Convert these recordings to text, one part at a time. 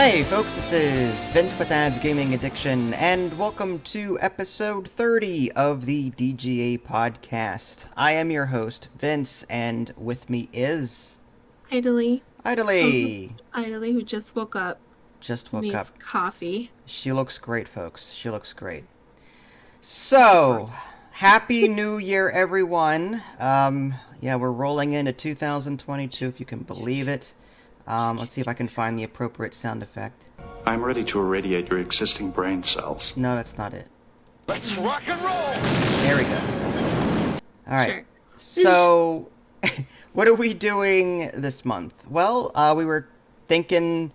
Hey folks, this is Vince with Ad's Gaming Addiction, and welcome to episode 30 of the DGA podcast. I am your host, Vince, and with me is... Idly. Idly! Idly, who just woke up. Just woke up. Needs coffee. She looks great, folks. She looks great. So, Happy New Year, everyone. Yeah, we're rolling into 2022, if you can believe it. Let's see if I can find the appropriate sound effect. I'm ready to irradiate your existing brain cells. No, that's not it. Let's rock and roll! There we go. Alright. Sure. So, what are we doing this month? Well, we were thinking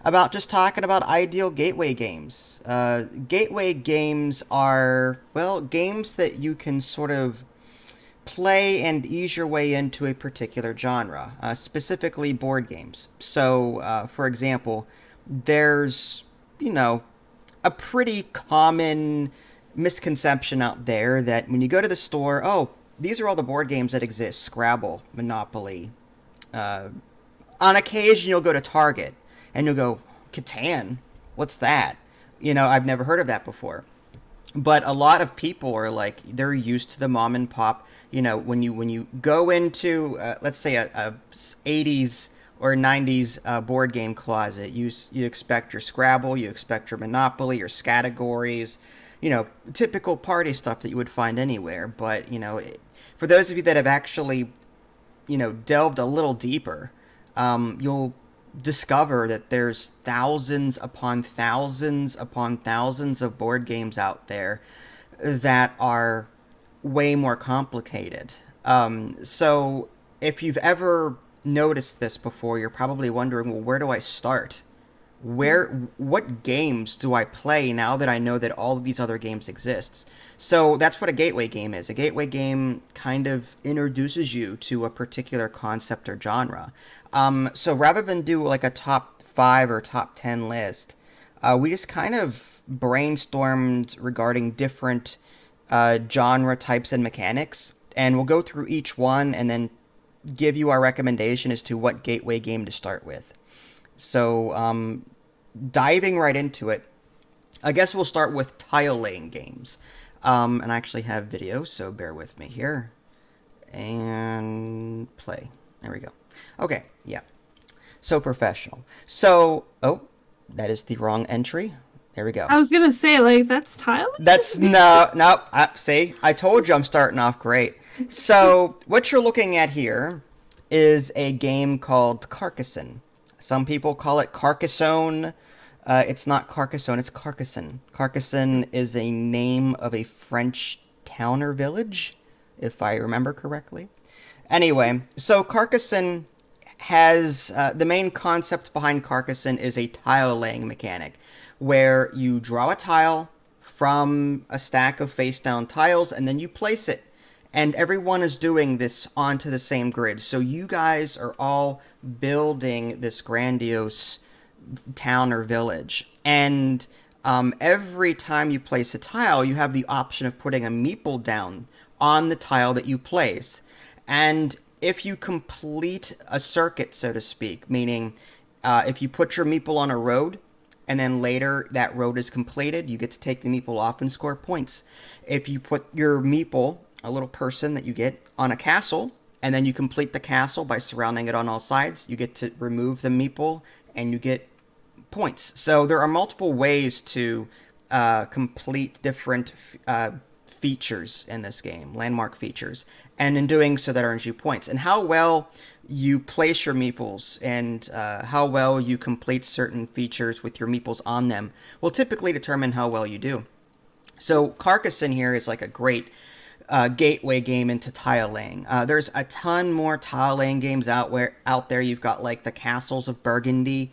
about just talking about ideal gateway games. Gateway games are, well, games that you can sort of play and ease your way into a particular genre, specifically board games. So, for example, there's, a pretty common misconception out there that when you go to the store, oh, these are all the board games that exist. Scrabble, Monopoly. On occasion, you'll go to Target and you'll go, Catan, what's that? I've never heard of that before. But a lot of people are like, they're used to the mom and pop. When you go into, let's say, a 80s or 90s board game closet, you expect your Scrabble, you expect your Monopoly, your categories, typical party stuff that you would find anywhere. But, for those of you that have actually, delved a little deeper, you'll discover that there's thousands upon thousands upon thousands of board games out there that are way more complicated. So if you've ever noticed this before, you're probably wondering, well, where do I start? What games do I play now that I know that all of these other games exist? So that's what a gateway game is. A gateway game kind of introduces you to a particular concept or genre. So rather than do like a top 5 or top 10 list, we just kind of brainstormed regarding different genre types and mechanics, and we'll go through each one and then give you our recommendation as to what gateway game to start with. So, diving right into it, I guess we'll start with tile-laying games. And I actually have video, so bear with me here. And play. There we go. Okay, yeah. So professional. So, oh, that is the wrong entry. There we go. I was gonna say, that's tile? That's, no, see? I told you I'm starting off great. So, what you're looking at here is a game called Carcassonne. Some people call it Carcassonne. It's not Carcassonne, it's Carcassonne. Carcassonne is a name of a French town or village, if I remember correctly. Anyway, so Carcassonne has, the main concept behind Carcassonne is a tile-laying mechanic, where you draw a tile from a stack of face-down tiles, and then you place it. And everyone is doing this onto the same grid. So you guys are all building this grandiose town or village. And every time you place a tile, you have the option of putting a meeple down on the tile that you place. And if you complete a circuit, so to speak, meaning if you put your meeple on a road, and then later that road is completed, you get to take the meeple off and score points. If you put your meeple, a little person that you get, on a castle, and then you complete the castle by surrounding it on all sides, you get to remove the meeple, and you get points. So there are multiple ways to complete different features in this game, landmark features, and in doing so that earns you points. And how well you place your meeples and how well you complete certain features with your meeples on them will typically determine how well you do. So Carcassonne here is like a great gateway game into tile laying. There's a ton more tile laying games out there. You've got like the Castles of Burgundy,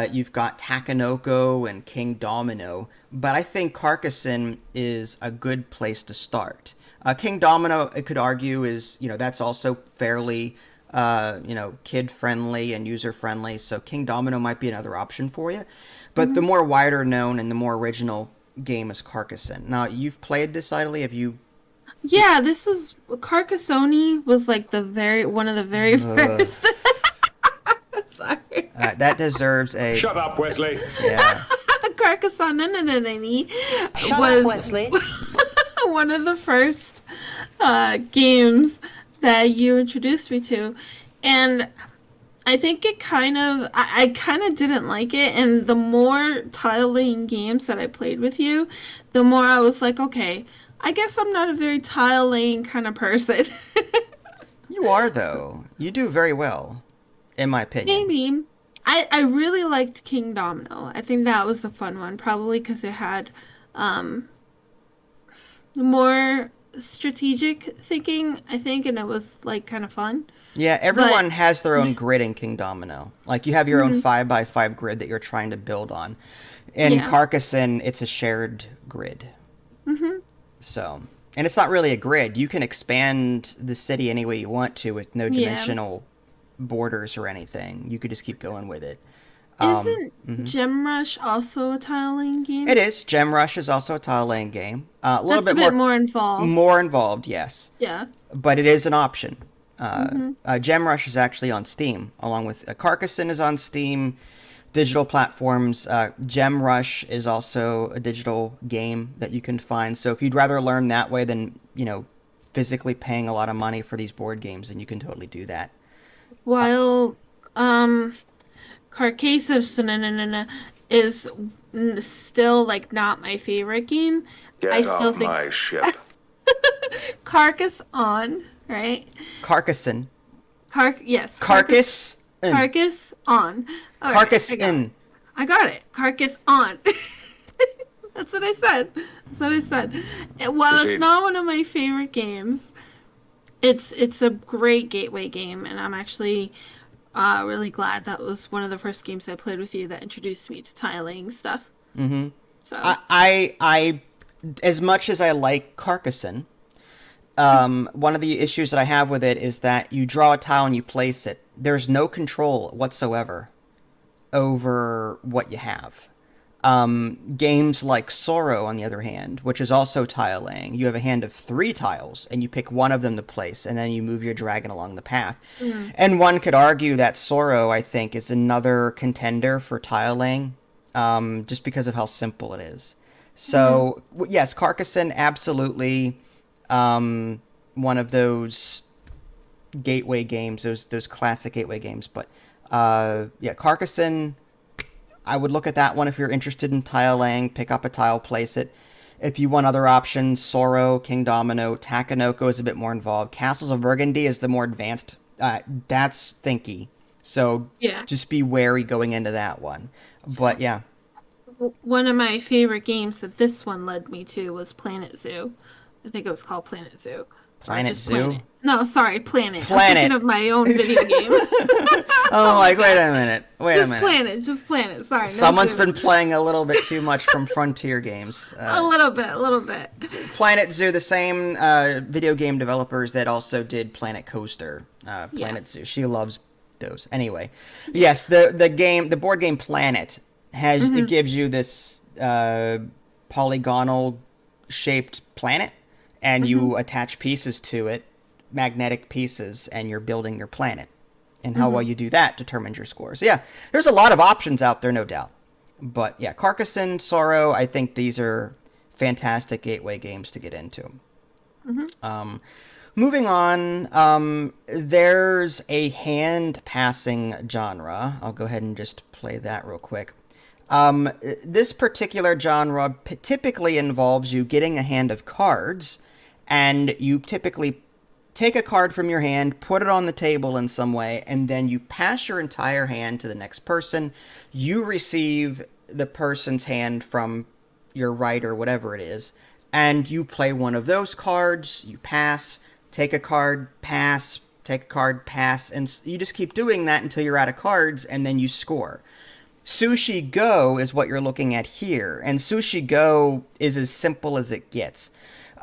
you've got Takenoko and King Domino, but I think Carcassonne is a good place to start. King Domino, I could argue, is, that's also fairly, kid-friendly and user-friendly, so King Domino might be another option for you. But the more wider known and the more original game is Carcassonne. Now, you've played this, Idly? Have you... Yeah, this is... Carcassonne was like one of the very first... Sorry. That deserves a... Shut up, Wesley. Yeah. Carcassonne Shut was up, Wesley. one of the first games that you introduced me to, and I think it I kind of didn't like it, and the more tile-laying games that I played with you, the more I was like, okay, I guess I'm not a very tile-laying kind of person. You are, though. You do very well, in my opinion. Maybe. I really liked King Domino. I think that was the fun one, probably because it had more strategic thinking, I think, and it was like kind of fun. Yeah, everyone has their own grid in King Domino. Like, you have your own 5x5 grid that you're trying to build on. In Carcassonne, it's a shared grid. Mm-hmm. So, and it's not really a grid. You can expand the city any way you want to with no dimensional borders or anything. You could just keep going with it. Isn't Gem Rush also a tile-laying game? It is. Gem Rush is also a tile-laying game. A little That's bit more involved. More involved, yes. Yeah. But it is an option. Gem Rush is actually on Steam, along with Carcassonne is on Steam, digital platforms. Gem Rush is also a digital game that you can find. So if you'd rather learn that way than, physically paying a lot of money for these board games, then you can totally do that. While Carcassonne is still like not my favorite game, Get I still off think my ship. Carcassonne, right? Carcassonne. Yes. Carcass. Carcassonne. Okay, Carcassonne. I got it. Carcassonne. That's what I said. While Proceed. it's not one of my favorite games, it's a great gateway game, and I'm actually really glad that was one of the first games I played with you that introduced me to tiling stuff. Mm-hmm. So I as much as I like Carcassonne, one of the issues that I have with it is that you draw a tile and you place it. There's no control whatsoever over what you have. Games like Sorrow, on the other hand, which is also tile laying, you have a hand of 3 tiles, and you pick one of them to place, and then you move your dragon along the path. And one could argue that Sorrow, I think, is another contender for tile laying, just because of how simple it is. So, yes, Carcassonne, absolutely one of those gateway games, those classic gateway games. But, Carcassonne, I would look at that one if you're interested in tile laying. Pick up a tile, place it. If you want other options, Sorrow, King Domino, Takenoko is a bit more involved. Castles of Burgundy is the more advanced. That's thinky. So just be wary going into that one. But yeah. one of my favorite games that this one led me to was Planet Zoo. I think it was called Planet Zoo. Planet Zoo? No, sorry, Planet. Planet. I'm thinking of my own video game. Wait a minute. Just Planet. Sorry. No Someone's Zoo. been playing a little bit too much from Frontier Games. A little bit. Planet Zoo, the same video game developers that also did Planet Coaster. Planet Zoo. She loves those. Anyway, yes, the board game Planet has it gives you this polygonal shaped planet, and you attach pieces to it, magnetic pieces, and you're building your planet. And how well you do that determines your score. So yeah, there's a lot of options out there, no doubt. But yeah, Carcassonne, Sorrow, I think these are fantastic gateway games to get into. Moving on, there's a hand-passing genre. I'll go ahead and just play that real quick. This particular genre typically involves you getting a hand of cards, and you typically take a card from your hand, put it on the table in some way, and then you pass your entire hand to the next person. You receive the person's hand from your right or whatever it is, and you play one of those cards. You pass, take a card, pass, take a card, pass, and you just keep doing that until you're out of cards, and then you score. Sushi Go is what you're looking at here, and Sushi Go is as simple as it gets.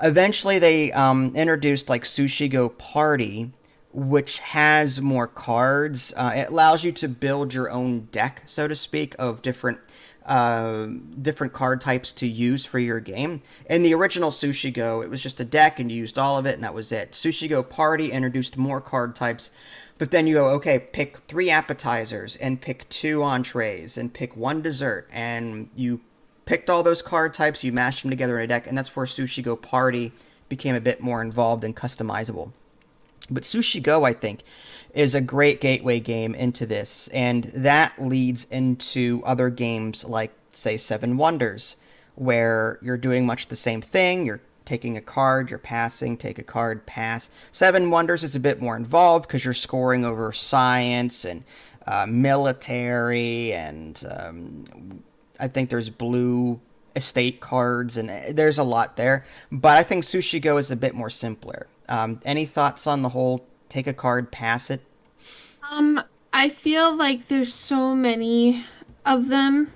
Eventually, they introduced like Sushi Go Party, which has more cards. It allows you to build your own deck, so to speak, of different different card types to use for your game. In the original Sushi Go, it was just a deck and you used all of it and that was it. Sushi Go Party introduced more card types, but then you go, okay, pick 3 appetizers and pick 2 entrees and pick 1 dessert, and you picked all those card types, you mashed them together in a deck, and that's where Sushi Go Party became a bit more involved and customizable. But Sushi Go, I think, is a great gateway game into this, and that leads into other games like, say, Seven Wonders, where you're doing much the same thing. You're taking a card, you're passing, take a card, pass. Seven Wonders is a bit more involved because you're scoring over science and military, and I think there's blue estate cards, and there's a lot there. But I think Sushi Go is a bit more simpler. Any thoughts on the whole take a card, pass it? I feel like there's so many of them,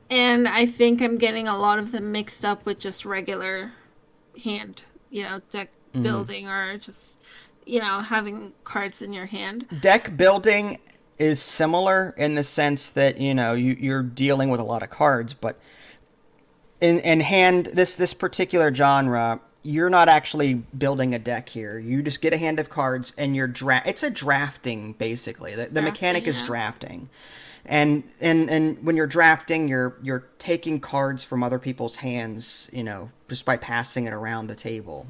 and I think I'm getting a lot of them mixed up with just regular hand, deck building, or just, having cards in your hand. Deck building is similar in the sense that, you're dealing with a lot of cards, but in hand, this particular genre, you're not actually building a deck here. You just get a hand of cards and it's a drafting, basically. The mechanic is drafting. And when you're drafting, you're taking cards from other people's hands, just by passing it around the table.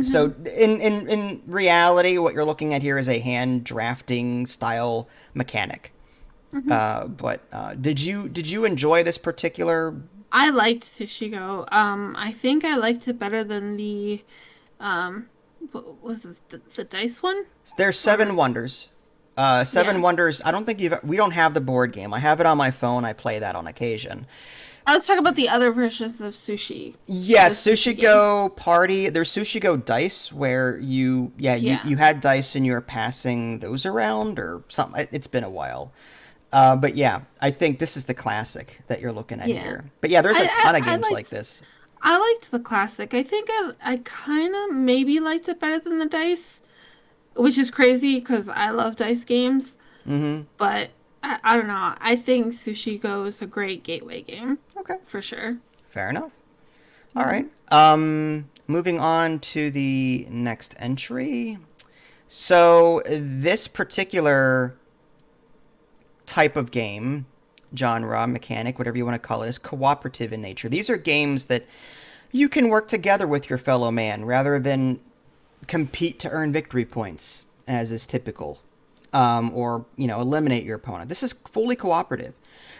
So in reality, what you're looking at here is a hand drafting style mechanic. But did you enjoy this particular? I liked Sushi Go. I think I liked it better than the, what was it, the dice one? There's Seven Wonders. Seven Wonders. I don't think we don't have the board game. I have it on my phone. I play that on occasion. I was talking about the other versions of Sushi. Yes, Sushi Go Party. There's Sushi Go Dice, where you had dice and you were passing those around or something. It's been a while. But yeah, I think this is the classic that you're looking at here. But yeah, there's a ton of games like this. I liked the classic. I think I kind of maybe liked it better than the dice, which is crazy because I love dice games. But I don't know. I think Sushi Go is a great gateway game. Okay. For sure. Fair enough. All right. Moving on to the next entry. So this particular type of game, genre, mechanic, whatever you want to call it, is cooperative in nature. These are games that you can work together with your fellow man rather than compete to earn victory points, as is typical, or eliminate your opponent. This is fully cooperative.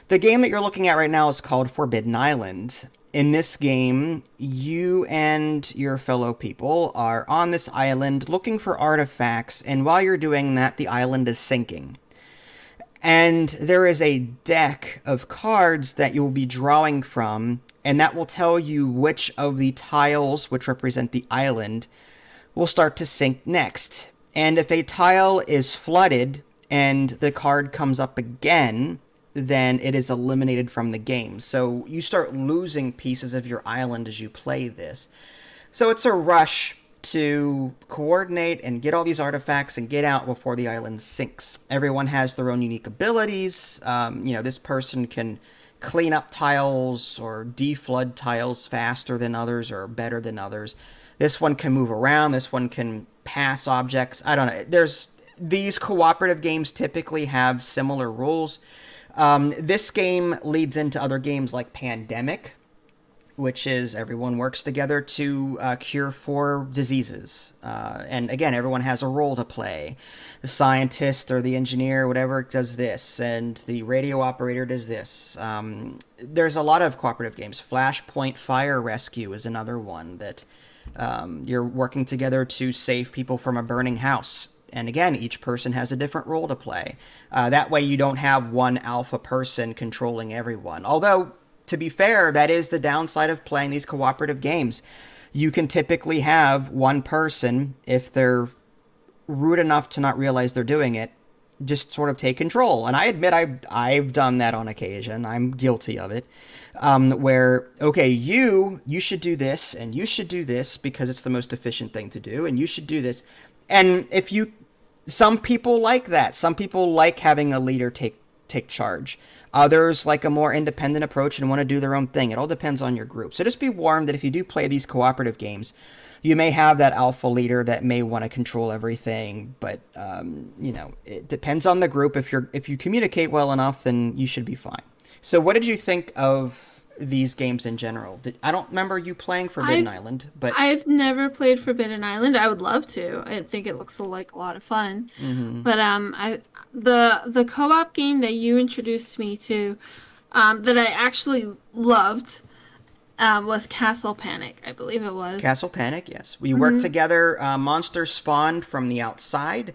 The game that you're looking at right now is called Forbidden Island. In this game, you and your fellow people are on this island looking for artifacts, and while you're doing that, the island is sinking. And there is a deck of cards that you'll be drawing from, and that will tell you which of the tiles, which represent the island, will start to sink next. And if a tile is flooded and the card comes up again, then it is eliminated from the game. So you start losing pieces of your island as you play this. So it's a rush to coordinate and get all these artifacts and get out before the island sinks. Everyone has their own unique abilities. This person can clean up tiles or deflood tiles faster than others or better than others. This one can move around. This one can pass objects. I don't know. These cooperative games typically have similar rules. This game leads into other games like Pandemic, which is everyone works together to cure 4 diseases. And again, everyone has a role to play. The scientist or the engineer, whatever, does this, and the radio operator does this. There's a lot of cooperative games. Flashpoint Fire Rescue is another one that you're working together to save people from a burning house. And again, each person has a different role to play. That way you don't have one alpha person controlling everyone. Although, to be fair, that is the downside of playing these cooperative games. You can typically have one person, if they're rude enough to not realize they're doing it, just sort of take control. And I admit I've done that on occasion. I'm guilty of it. Where, okay, you should do this, and you should do this because it's the most efficient thing to do, and you should do this. And some people like that. Some people like having a leader take charge. Others like a more independent approach and want to do their own thing. It all depends on your group. So just be warned that if you do play these cooperative games, you may have that alpha leader that may want to control everything, but it depends on the group. If you communicate well enough, then you should be fine. So what did you think of these games in general? I don't remember you playing Forbidden Island, but I've never played Forbidden Island. I would love to. I think it looks like a lot of fun. But the co-op game that you introduced me to, that I actually loved, was Castle Panic. I believe it was Castle Panic. Yes, we worked together. Monsters spawned from the outside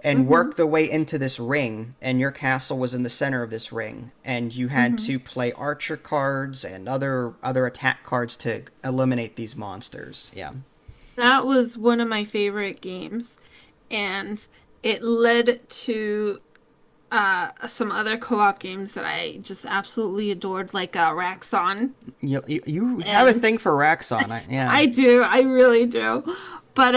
and worked their way into this ring, and your castle was in the center of this ring, and you had to play archer cards and other attack cards to eliminate these monsters. Yeah, that was one of my favorite games, and it led to some other co-op games that I just absolutely adored, like Raxon. You have a thing for Raxon. Yeah, I do. I really do. But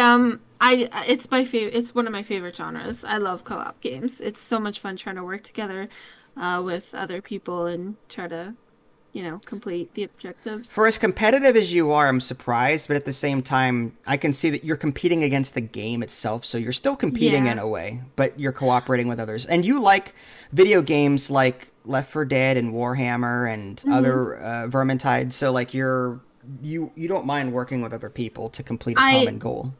it's my favorite. It's one of my favorite genres. I love co-op games. It's so much fun trying to work together with other people and try to, complete the objectives. For as competitive as you are, I'm surprised, but at the same time, I can see that you're competing against the game itself, so you're still competing in a way, but you're cooperating with others. And you like video games like Left 4 Dead and Warhammer and other Vermintide, so like you don't mind working with other people to complete a common goal.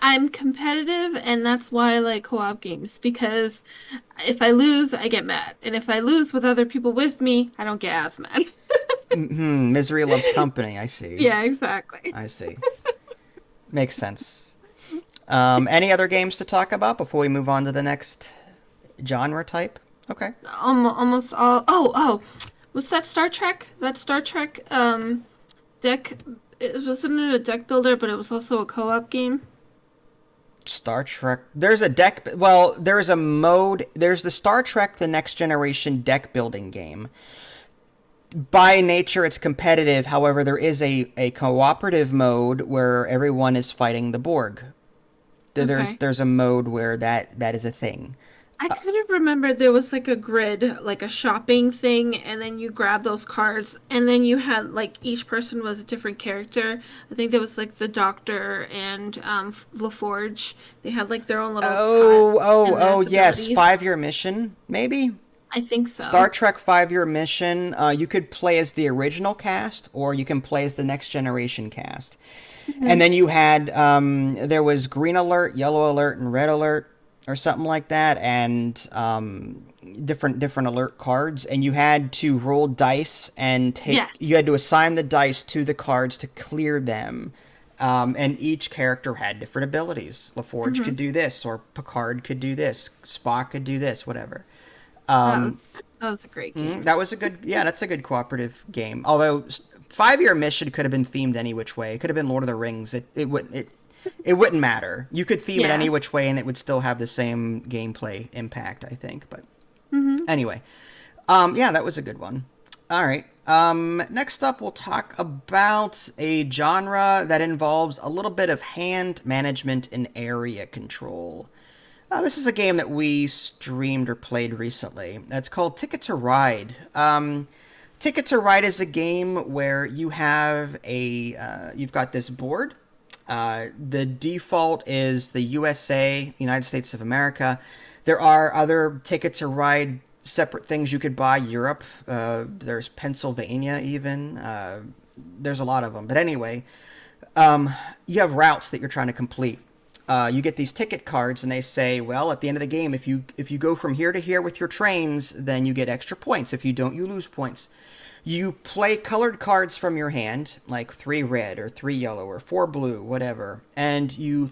I'm competitive, and that's why I like co-op games, because if I lose, I get mad. And if I lose with other people with me, I don't get as mad. Misery loves company, I see. Yeah, exactly. I see. Makes sense. Any other games to talk about before we move on to the next genre type? Okay. Almost all. Oh, what's that Star Trek? That Star Trek deck. It wasn't a deck builder, but it was also a co-op game. Star Trek. There's a deck. Well, there's a mode. There's the Star Trek: The Next Generation deck building game. By nature, it's competitive. However, there is a cooperative mode where everyone is fighting the Borg. There's a mode where that is a thing. I could have remembered there was like a grid, like a shopping thing, and then you grab those cards, and then you had like each person was a different character. I think there was like the Doctor and LaForge. They had like their own little. Oh, yes, 5-year mission, maybe. I think so. Star Trek 5-year mission. You could play as the original cast, or you can play as the Next Generation cast. And then you had there was green alert, yellow alert, and red alert, or something like that, and different alert cards, and you had to roll dice and take. Yes. You had to assign the dice to the cards to clear them, and each character had different abilities. LaForge could do this, or Picard could do this, Spock could do this, whatever. That was a great game. That was a good. Yeah, that's a good cooperative game. Although 5-year mission could have been themed any which way. It could have been Lord of the Rings. It wouldn't matter. You could theme it any which way, and it would still have the same gameplay impact, I think. But anyway, that was a good one. All right. Next up, we'll talk about a genre that involves a little bit of hand management and area control. This is a game that we streamed or played recently. It's called Ticket to Ride. Ticket to Ride is a game where you have you've got this board. The default is the USA, United States of America. There are other Ticket to Ride separate things you could buy. Europe, there's Pennsylvania even. There's a lot of them. But anyway, you have routes that you're trying to complete. You get these ticket cards, and they say, well, at the end of the game, if you go from here to here with your trains, then you get extra points. If you don't, you lose points. You play colored cards from your hand, like 3 red or 3 yellow or 4 blue, whatever, and you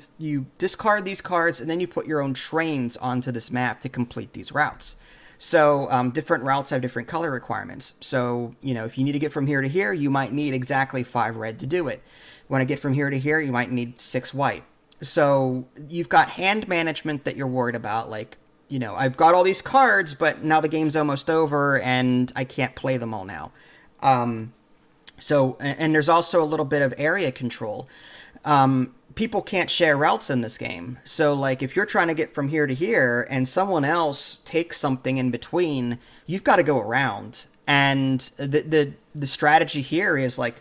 discard these cards, and then you put your own trains onto this map to complete these routes. So different routes have different color requirements. So, if you need to get from here to here, you might need exactly 5 red to do it. Want to get from here to here, you might need 6 white. So you've got hand management that you're worried about, like, I've got all these cards, but now the game's almost over and I can't play them all now. So there's also a little bit of area control. people can't share routes in this game. So, like, if you're trying to get from here to here and someone else takes something in between, you've got to go around. And the strategy here is, like,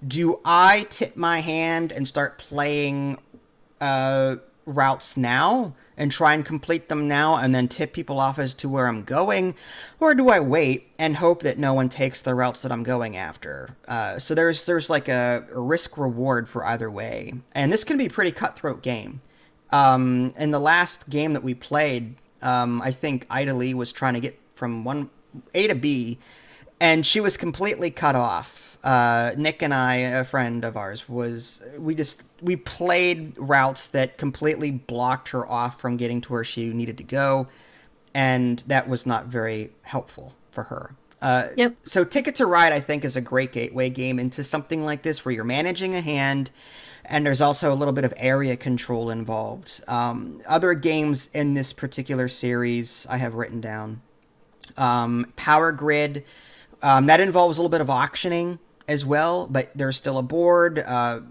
do I tip my hand and start playing routes now and try and complete them now and then tip people off as to where I'm going? Or do I wait and hope that no one takes the routes that I'm going after? So there's like a risk reward for either way. And this can be a pretty cutthroat game. In the last game that we played, I think Ida Lee was trying to get from A to B, and she was completely cut off. Nick and I, a friend of ours, we played routes that completely blocked her off from getting to where she needed to go, and that was not very helpful for her. Yep. So Ticket to Ride, I think, is a great gateway game into something like this where you're managing a hand, and there's also a little bit of area control involved. Other games in this particular series I have written down. Power Grid, that involves a little bit of auctioning as well, but there's still a board.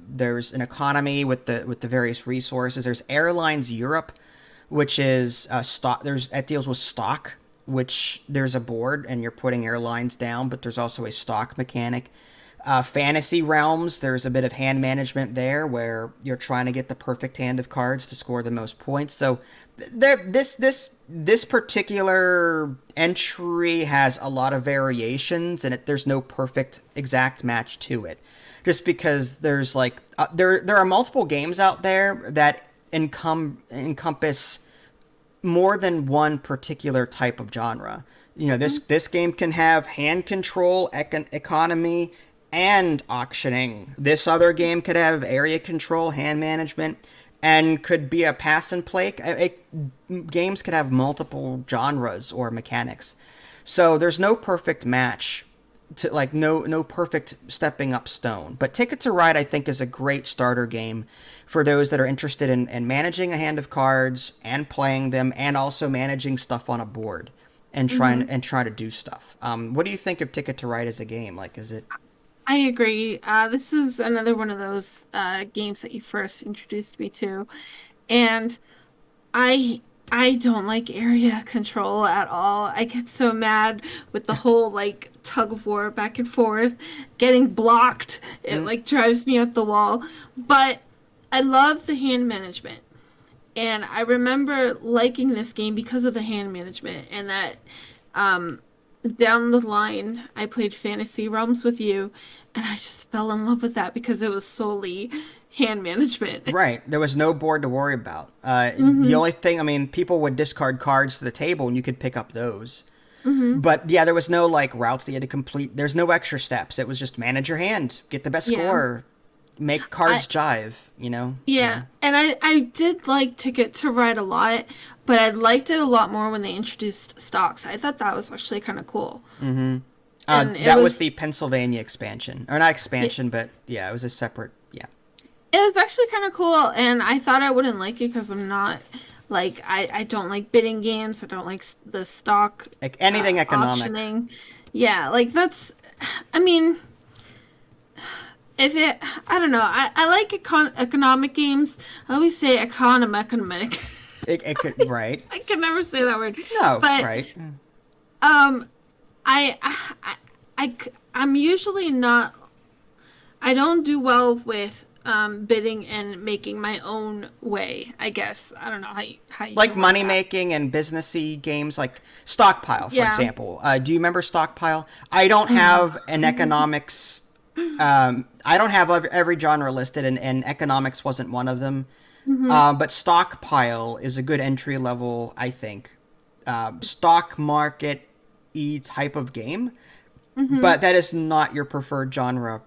There's an economy with the various resources. There's Airlines Europe, which is stock. That deals with stock, which there's a board and you're putting airlines down, but there's also a stock mechanic. Fantasy Realms, there's a bit of hand management there where you're trying to get the perfect hand of cards to score the most points. So this particular entry has a lot of variations, and there's no perfect exact match to it. Just because there's like there are multiple games out there that encompass more than one particular type of genre. You know, this game can have hand control, economy, and auctioning. This other game could have area control, hand management, and could be a pass and play. Games could have multiple genres or mechanics. So there's no perfect match, to like no perfect stepping up stone. But Ticket to Ride, I think, is a great starter game for those that are interested in managing a hand of cards and playing them, and also managing stuff on a board and trying to do stuff. What do you think of Ticket to Ride as a game? Like, is it? I agree. This is another one of those games that you first introduced me to, and I don't like area control at all. I get so mad with the whole like tug of war back and forth, getting blocked. It like drives me up the wall. But I love the hand management, and I remember liking this game because of the hand management, and that down the line, I played Fantasy Realms with you, and I just fell in love with that because it was solely hand management. Right. There was no board to worry about. The only thing, I mean, people would discard cards to the table, and you could pick up those. But yeah, there was no like routes that you had to complete. There's no extra steps. It was just manage your hand, get the best score, make cards jive, you know? Yeah. And I did like Ticket to Ride a lot, but I liked it a lot more when they introduced stocks. I thought that was actually kind of cool. That was the Pennsylvania expansion. Or not expansion, but yeah, it was a separate, It was actually kind of cool, and I thought I wouldn't like it because I'm not, like, I don't like bidding games. I don't like the stock. Like anything economic. Auctioning. Yeah, like that's, I mean, I don't know. I like economic games. I always say economic. It could, right. I can never say that word. No, but, right. I'm usually not, I don't do well with bidding and making my own way, I guess. I don't know how you like money making and businessy games like Stockpile, for example. Do you remember Stockpile? I don't have an economics. I don't have every genre listed, and economics wasn't one of them. But Stockpile is a good entry level, I think, stock market type of game. But that is not your preferred genre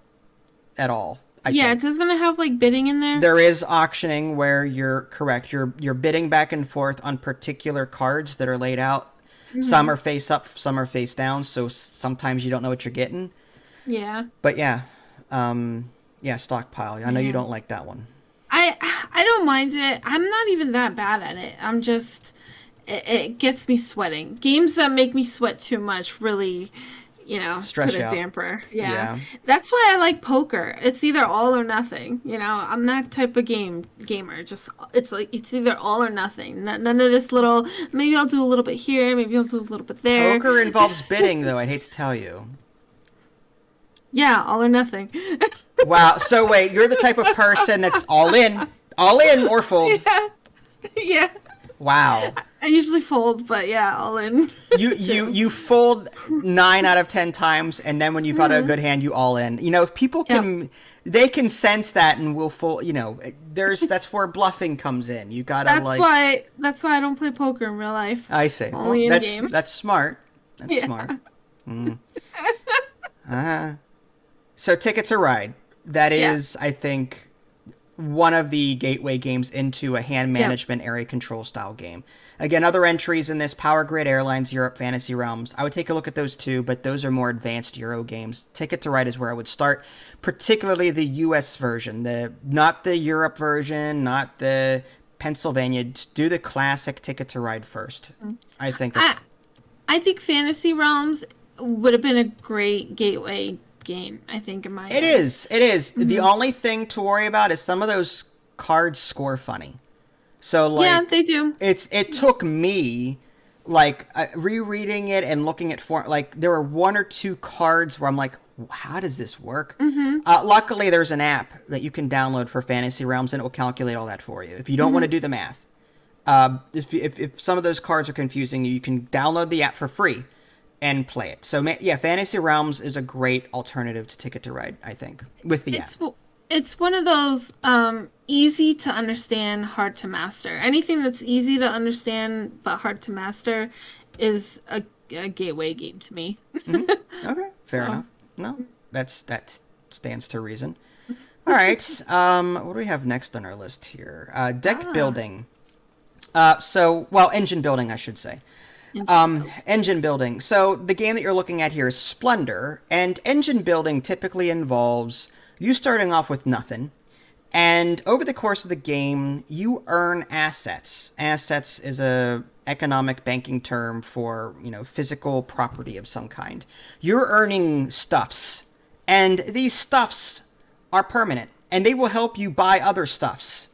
at all. I think. It doesn't have like bidding in there. There is auctioning where you're correct. You're bidding back and forth on particular cards that are laid out. Some are face up, some are face down. So sometimes you don't know what you're getting. Yeah. But Stockpile. I know you don't like that one. I don't mind it. I'm not even that bad at it. I'm just it gets me sweating. Games that make me sweat too much really Stretch put a out. damper. Yeah. Yeah. That's why I like poker. It's either all or nothing. I'm that type of gamer. Just it's either all or nothing. None of this little. Maybe I'll do a little bit here. Maybe I'll do a little bit there. Poker involves bidding, though. I'd hate to tell you. Yeah, all or nothing. Wow. So wait, you're the type of person that's all in or fold. Yeah. Yeah. Wow. I usually fold, but yeah, all in. You fold 9 out of 10 times, and then when you've got a good hand, you all in. People can they can sense that and will fold. That's where bluffing comes in. You gotta That's why I don't play poker in real life. I see. Only in game. That's smart. That's smart. So Ticket to Ride. That is, I think, one of the gateway games into a hand management area control style game. Again, other entries in this: Power Grid, Airlines, Europe, Fantasy Realms. I would take a look at those too, but those are more advanced Euro games. Ticket to Ride is where I would start, particularly the US version, not the Europe version, not the Pennsylvania. Just do the classic Ticket to Ride first. I think I think Fantasy Realms would have been a great gateway game, I think, in my It is. The only thing to worry about is some of those cards score funny. So yeah, they do. It took me rereading it and looking at there were 1 or 2 cards where I'm like, how does this work? Luckily, there's an app that you can download for Fantasy Realms, and it will calculate all that for you. If you don't want to do the math, if some of those cards are confusing you can download the app for free and play it. So yeah, Fantasy Realms is a great alternative to Ticket to Ride, I think, with the app. It's one of those easy to understand, hard to master. Anything that's easy to understand but hard to master is a gateway game to me. Okay, fair enough. No, that stands to reason. All right, what do we have next on our list here? Deck building. Engine building, I should say. Engine building. So the game that you're looking at here is Splendor, and engine building typically involves you starting off with nothing, and over the course of the game, you earn assets. Assets is a economic banking term for, physical property of some kind. You're earning stuffs, and these stuffs are permanent, and they will help you buy other stuffs.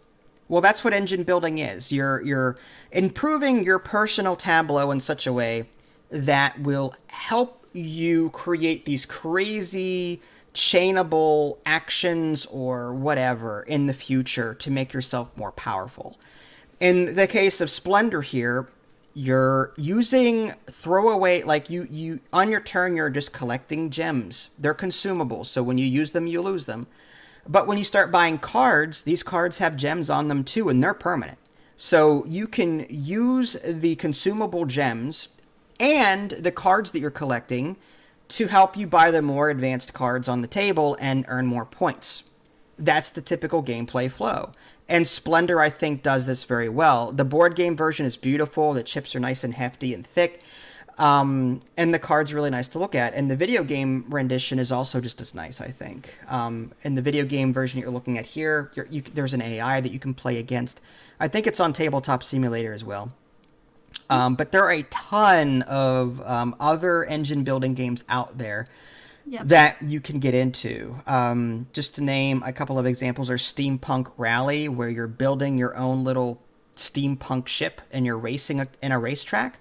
Well, that's what engine building is. You're improving your personal tableau in such a way that will help you create these crazy chainable actions or whatever in the future to make yourself more powerful. In the case of Splendor here, you're using throwaway, you on your turn, you're just collecting gems. They're consumables, so when you use them, you lose them. But when you start buying cards, these cards have gems on them too, and they're permanent. So you can use the consumable gems and the cards that you're collecting to help you buy the more advanced cards on the table and earn more points. That's the typical gameplay flow. And Splendor, I think, does this very well. The board game version is beautiful. The chips are nice and hefty and thick. And the card's really nice to look at. And the video game rendition is also just as nice, I think. In the video game version you're looking at here, there's an AI that you can play against. I think it's on Tabletop Simulator as well. But there are a ton of other engine building games out there that you can get into. Just to name a couple of examples are Steampunk Rally, where you're building your own little steampunk ship and you're racing in a racetrack.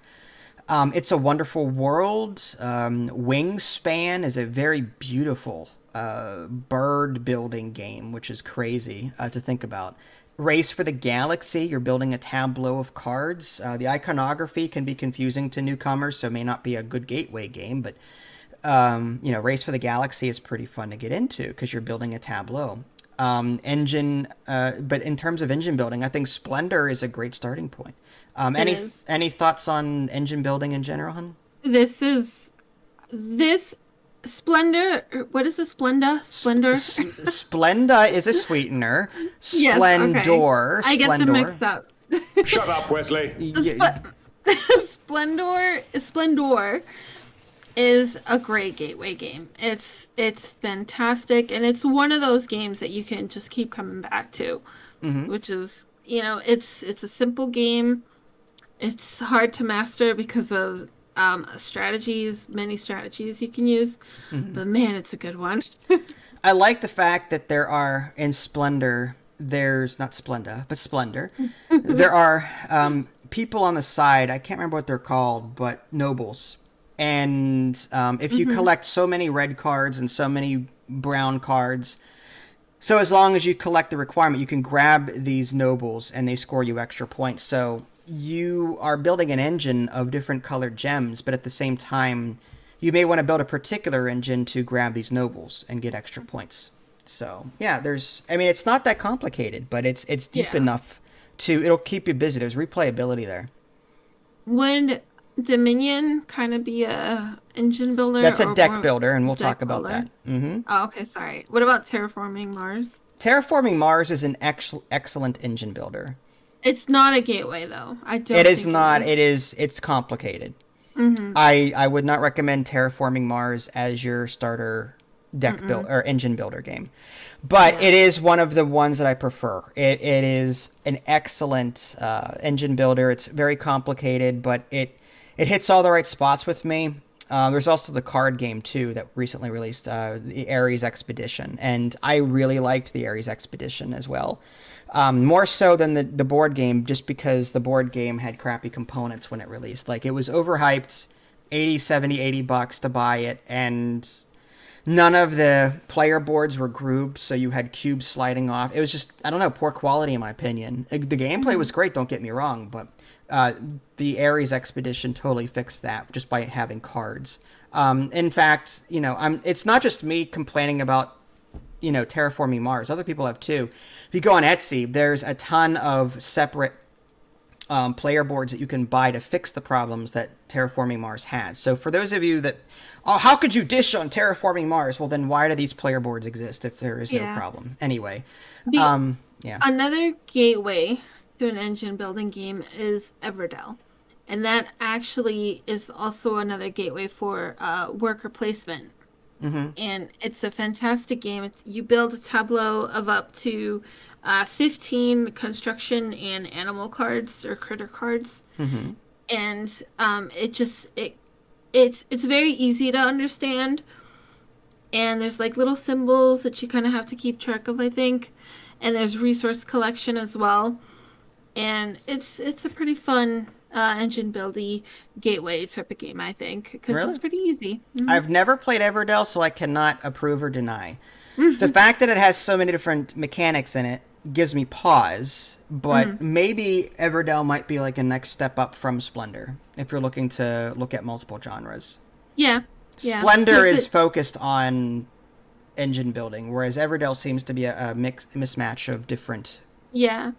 It's a Wonderful World. Wingspan is a very beautiful bird building game, which is crazy to think about. Race for the Galaxy, you're building a tableau of cards. The iconography can be confusing to newcomers, so it may not be a good gateway game, but Race for the Galaxy is pretty fun to get into because you're building a tableau. But in terms of engine building, I think Splendor is a great starting point. Any thoughts on engine building in general, hun? This Splendor. What is the Splenda? Splendor. Splenda is a sweetener. Splendor. Yes, okay. I get them mixed up. Shut up, Wesley. Splendor is a great gateway game. It's fantastic, and it's one of those games that you can just keep coming back to, which is it's a simple game. It's hard to master because of strategies, many strategies you can use. But man, it's a good one. I like the fact that there are in Splendor, there's not Splenda, but Splendor. There are people on the side. I can't remember what they're called, but nobles. And if you collect so many red cards and so many brown cards, so as long as you collect the requirement, you can grab these nobles and they score you extra points. So you are building an engine of different colored gems, but at the same time, you may want to build a particular engine to grab these nobles and get extra points. So yeah, it's not that complicated, but it's deep enough it'll keep you busy. There's replayability there. Would Dominion kind of be a engine builder? That's a deck more builder, and we'll deck talk about builder? that. Mm-hmm. Oh, okay, sorry. What about Terraforming Mars? Terraforming Mars is an excellent engine builder. It's not a gateway, though. I don't. It is think not. It is. It's complicated. I would not recommend Terraforming Mars as your starter deck build or engine builder game, but it is one of the ones that I prefer. It is an excellent engine builder. It's very complicated, but it hits all the right spots with me. There's also the card game too that recently released, the Ares Expedition, and I really liked the Ares Expedition as well. More so than the board game, just because the board game had crappy components when it released. Like, it was overhyped, $80 to buy it, and none of the player boards were grooved, so you had cubes sliding off. It was just, I don't know, poor quality in my opinion. The gameplay was great, don't get me wrong, but the Ares Expedition totally fixed that just by having cards. In fact, it's not just me complaining about Terraforming Mars. Other people have too. If you go on Etsy, there's a ton of separate player boards that you can buy to fix the problems that Terraforming Mars has. So for those of you that, how could you dish on Terraforming Mars? Well, then why do these player boards exist if there is no problem? Anyway, Another gateway to an engine building game is Everdell. And that actually is also another gateway for worker placement. And it's a fantastic game. You build a tableau of up to 15 construction and animal cards or critter cards, and it's very easy to understand. And there's like little symbols that you kind of have to keep track of, I think. And there's resource collection as well. And it's a pretty fun engine buildy gateway type of game, I think, because it's pretty easy. I've never played Everdell, so I cannot approve or deny. The fact that it has so many different mechanics in it gives me pause, but maybe Everdell might be like a next step up from Splendor if you're looking to look at multiple genres. Yeah. Splendor is focused on engine building, whereas Everdell seems to be a mismatch of different. Yeah.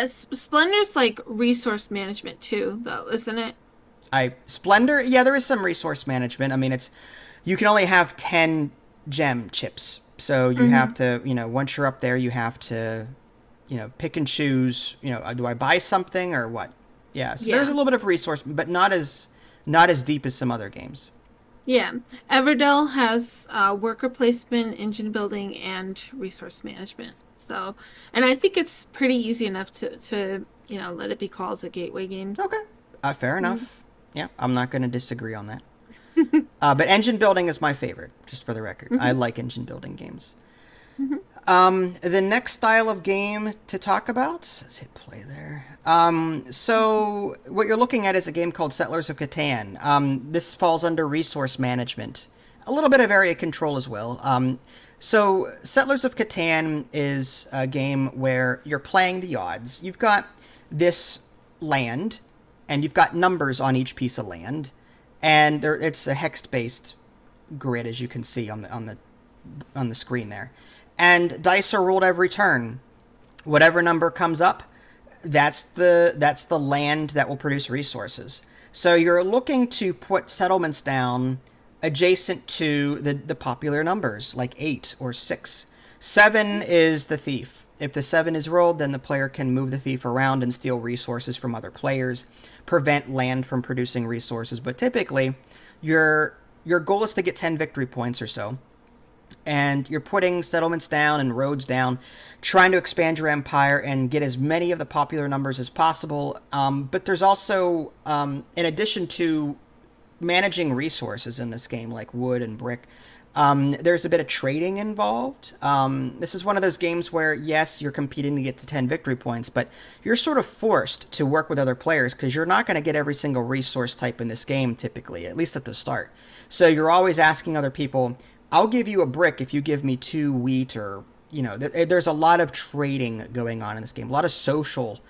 Splendor's like resource management too, though, isn't it? Splendor, yeah, there is some resource management. I mean, you can only have 10 gem chips, so you have to, once you're up there, you have to, pick and choose. Do I buy something or what? Yeah, so there's a little bit of resource, but not as deep as some other games. Yeah, Everdell has worker placement, engine building, and resource management. So, and I think it's pretty easy enough to let it be called a gateway game. Okay, fair enough. Yeah, I'm not going to disagree on that. But engine building is my favorite, just for the record. I like engine building games. The next style of game to talk about, let's hit play there. So what you're looking at is a game called Settlers of Catan. This falls under resource management, a little bit of area control as well. So Settlers of Catan is a game where you're playing the odds. You've got this land, and you've got numbers on each piece of land, and it's a hex-based grid, as you can see on the screen there. And dice are rolled every turn. Whatever number comes up, that's the land that will produce resources. So you're looking to put settlements down adjacent to the popular numbers, like 8 or 6. 7 is the thief. If the 7 is rolled, then the player can move the thief around and steal resources from other players, prevent land from producing resources. But typically, your goal is to get 10 victory points or so. And you're putting settlements down and roads down, trying to expand your empire and get as many of the popular numbers as possible. But there's also, in addition to managing resources in this game, like wood and brick. There's a bit of trading involved. This is one of those games where, yes, you're competing to get to 10 victory points, but you're sort of forced to work with other players because you're not going to get every single resource type in this game typically, at least at the start. So you're always asking other people, I'll give you a brick if you give me 2 wheat, or, there's a lot of trading going on in this game, a lot of social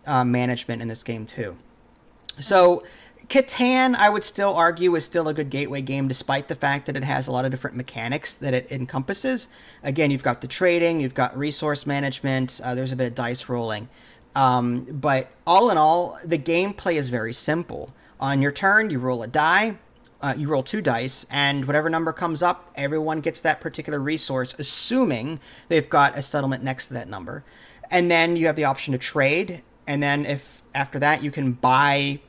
management in this game too. So Catan, I would still argue, is still a good gateway game, despite the fact that it has a lot of different mechanics that it encompasses. Again, you've got the trading, you've got resource management, there's a bit of dice rolling. But all in all, the gameplay is very simple. On your turn, you roll a die, you roll 2 dice, and whatever number comes up, everyone gets that particular resource, assuming they've got a settlement next to that number. And then you have the option to trade, and then if after that you can buy...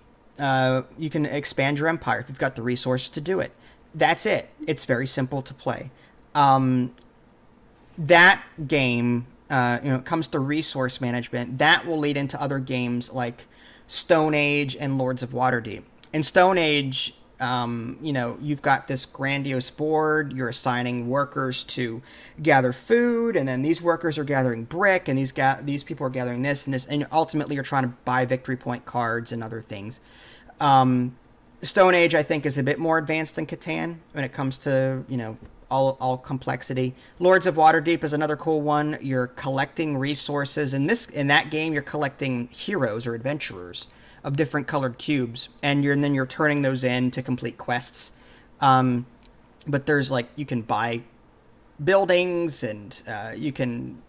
you can expand your empire if you've got the resources to do it. That's it. It's very simple to play. That game, it comes to resource management, that will lead into other games like Stone Age and Lords of Waterdeep. In Stone Age, you've got this grandiose board, you're assigning workers to gather food, and then these workers are gathering brick, and these people are gathering this and this, and ultimately you're trying to buy victory point cards and other things. Stone Age, I think, is a bit more advanced than Catan when it comes to, all complexity. Lords of Waterdeep is another cool one. You're collecting resources. In that game, you're collecting heroes or adventurers of different colored cubes, and then you're turning those in to complete quests. But there's you can buy buildings, and you can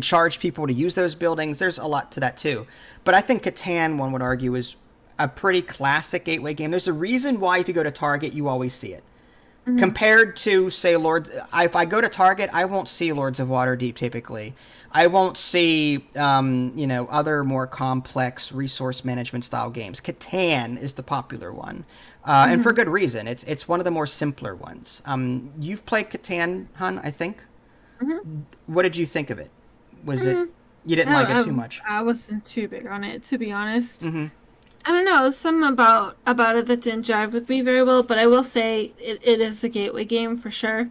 charge people to use those buildings. There's a lot to that too. But I think Catan, one would argue, is a pretty classic gateway game. There's a reason why if you go to Target, you always see it. Mm-hmm. Compared to, say, if I go to Target, I won't see Lords of Waterdeep typically. I won't see, other more complex resource management style games. Catan is the popular one, and for good reason. It's one of the more simpler ones. You've played Catan, Hun, I think. Mm-hmm. What did you think of it? Was it you didn't like it too much? I wasn't too big on it, to be honest. Mm-hmm. I don't know, something about it that didn't jive with me very well, but I will say it is a gateway game for sure.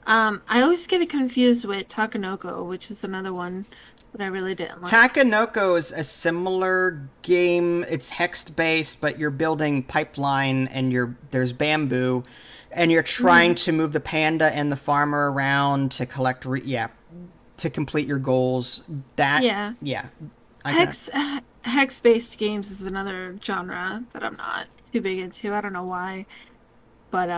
I always get it confused with Takanoko, which is another one that I really didn't like. Takanoko is a similar game. It's hex-based, but you're building pipeline, and there's bamboo, and you're trying to move the panda and the farmer around to collect to complete your goals. Hex-based games is another genre that I'm not too big into. I don't know why, but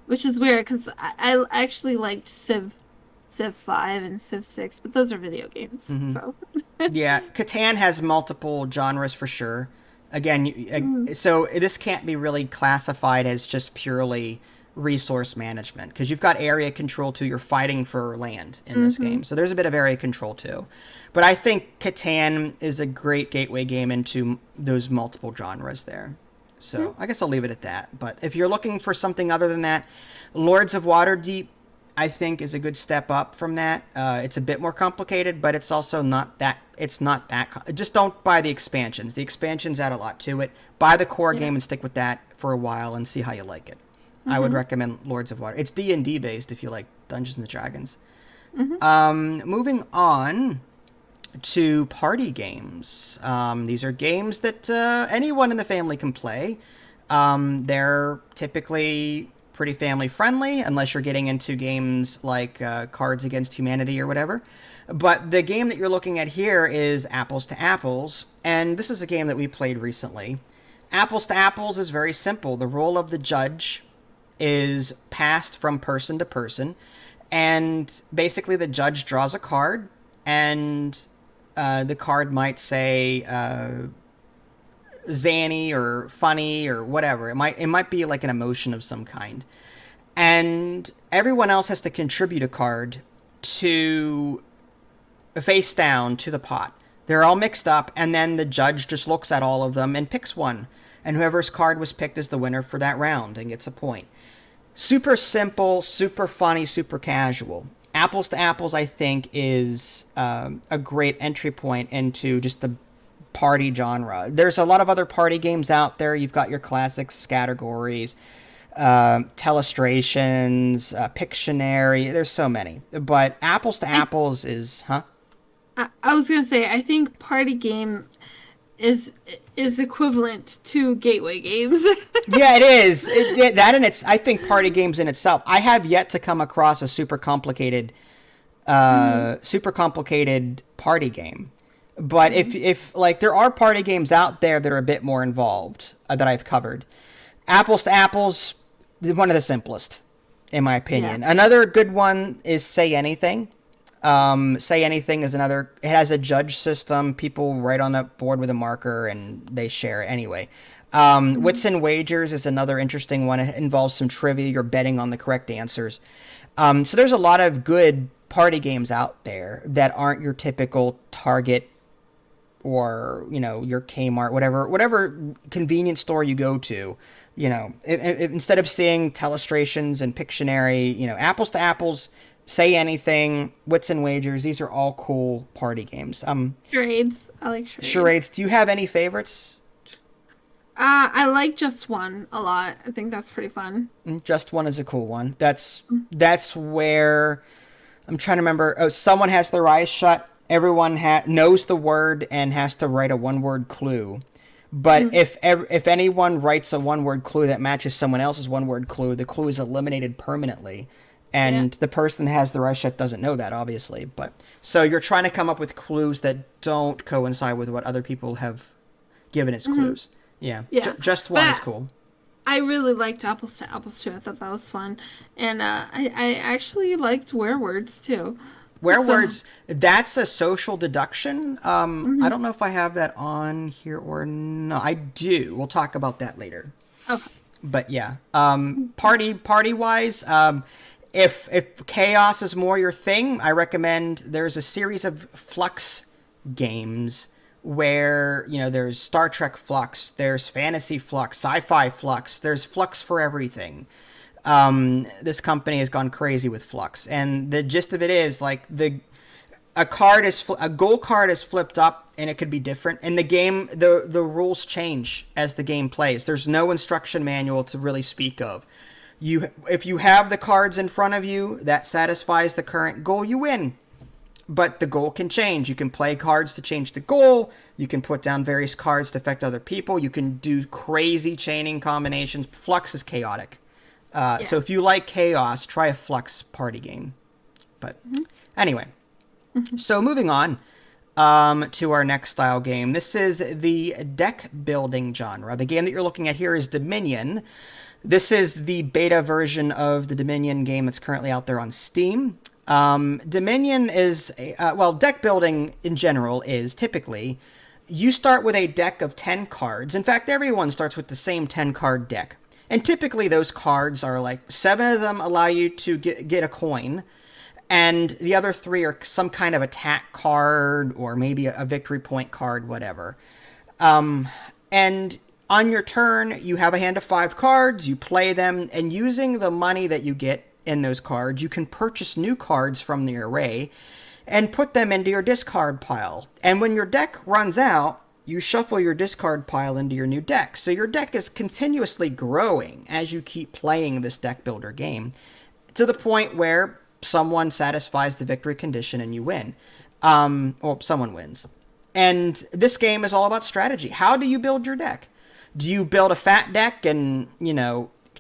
which is weird because I actually liked Civ 5 and Civ 6, but those are video games. Mm-hmm. So yeah, Catan has multiple genres for sure. Again, so this can't be really classified as just purely resource management because you've got area control too. You're fighting for land in this game, so there's a bit of area control too. But I think Catan is a great gateway game into those multiple genres there. So I guess I'll leave it at that. But if you're looking for something other than that, Lords of Waterdeep, I think, is a good step up from that. It's a bit more complicated, but it's also not that. It's not that. Just don't buy the expansions. The expansions add a lot to it. Buy the core game and stick with that for a while and see how you like it. I would recommend Lords of Water. It's D&D based if you like Dungeons and Dragons. Moving on to party games. These are games that anyone in the family can play. They're typically pretty family friendly, unless you're getting into games like Cards Against Humanity or whatever. But the game that you're looking at here is Apples to Apples, and this is a game that we played recently. Apples to Apples is very simple. The role of the judge is passed from person to person, and basically the judge draws a card, and the card might say zany or funny or whatever. It might be like an emotion of some kind, and everyone else has to contribute a card to face down to the pot. They're all mixed up, and then the judge just looks at all of them and picks one, and whoever's card was picked is the winner for that round and gets a point. Super simple, super funny, super casual. Apples to Apples, I think, is a great entry point into just the party genre. There's a lot of other party games out there. You've got your classics, categories, Telestrations, Pictionary. There's so many. But Apples to Apples is, huh? I was gonna say, I think party game is equivalent to gateway games. Yeah, it is. That and it's. I think party games in itself. I have yet to come across a super complicated party game. But if like there are party games out there that are a bit more involved that I've covered. Apples to Apples, one of the simplest, in my opinion. Yeah. Another good one is Say Anything. Say Anything is another. It has a judge system. People write on the board with a marker and they share it anyway. Wits and Wagers is another interesting one. It involves some trivia. You're betting on the correct answers. So there's a lot of good party games out there that aren't your typical Target or, your Kmart, whatever convenience store you go to. Instead of seeing Telestrations and Pictionary, Apples to Apples, Say Anything, Wits and Wagers, these are all cool party games. Charades. I like charades. Charades. Do you have any favorites? I like Just One a lot. I think that's pretty fun. Just One is a cool one. That's where I'm trying to remember. Oh, someone has their eyes shut. Everyone knows the word and has to write a one-word clue. But if anyone writes a one-word clue that matches someone else's one-word clue, the clue is eliminated permanently. And the person that has their eyes shut doesn't know that, obviously. But so you're trying to come up with clues that don't coincide with what other people have given as clues. Yeah. Just One is cool. I really liked Apples to Apples too. I thought that was fun. And I actually liked Werewords too. Werewords, that's a social deduction. I don't know if I have that on here or not. I do. We'll talk about that later. Okay. But yeah, party wise, if chaos is more your thing, I recommend there's a series of Flux games where, there's Star Trek Flux, there's Fantasy Flux, Sci-Fi Flux, there's Flux for everything. This company has gone crazy with Flux, and the gist of it is like a goal card is flipped up and it could be different. In the game, the rules change as the game plays. There's no instruction manual to really speak of. If you have the cards in front of you that satisfies the current goal, you win. But the goal can change. You can play cards to change the goal. You can put down various cards to affect other people. You can do crazy chaining combinations. Flux is chaotic. So if you like chaos, try a Flux party game. But anyway, so moving on to our next style game. This is the deck building genre. The game that you're looking at here is Dominion. This is the beta version of the Dominion game that's currently out there on Steam. Dominion is, deck building in general is typically, you start with a deck of 10 cards. In fact, everyone starts with the same 10-card deck. And typically those cards are like 7 of them allow you to get a coin, and the other 3 are some kind of attack card or maybe a victory point card, whatever. And on your turn, you have a hand of 5 cards, you play them, and using the money that you get in those cards, you can purchase new cards from the array and put them into your discard pile. And when your deck runs out, you shuffle your discard pile into your new deck. So your deck is continuously growing as you keep playing this deck builder game to the point where someone satisfies the victory condition and you win. Or someone wins. And this game is all about strategy. How do you build your deck? Do you build a fat deck and,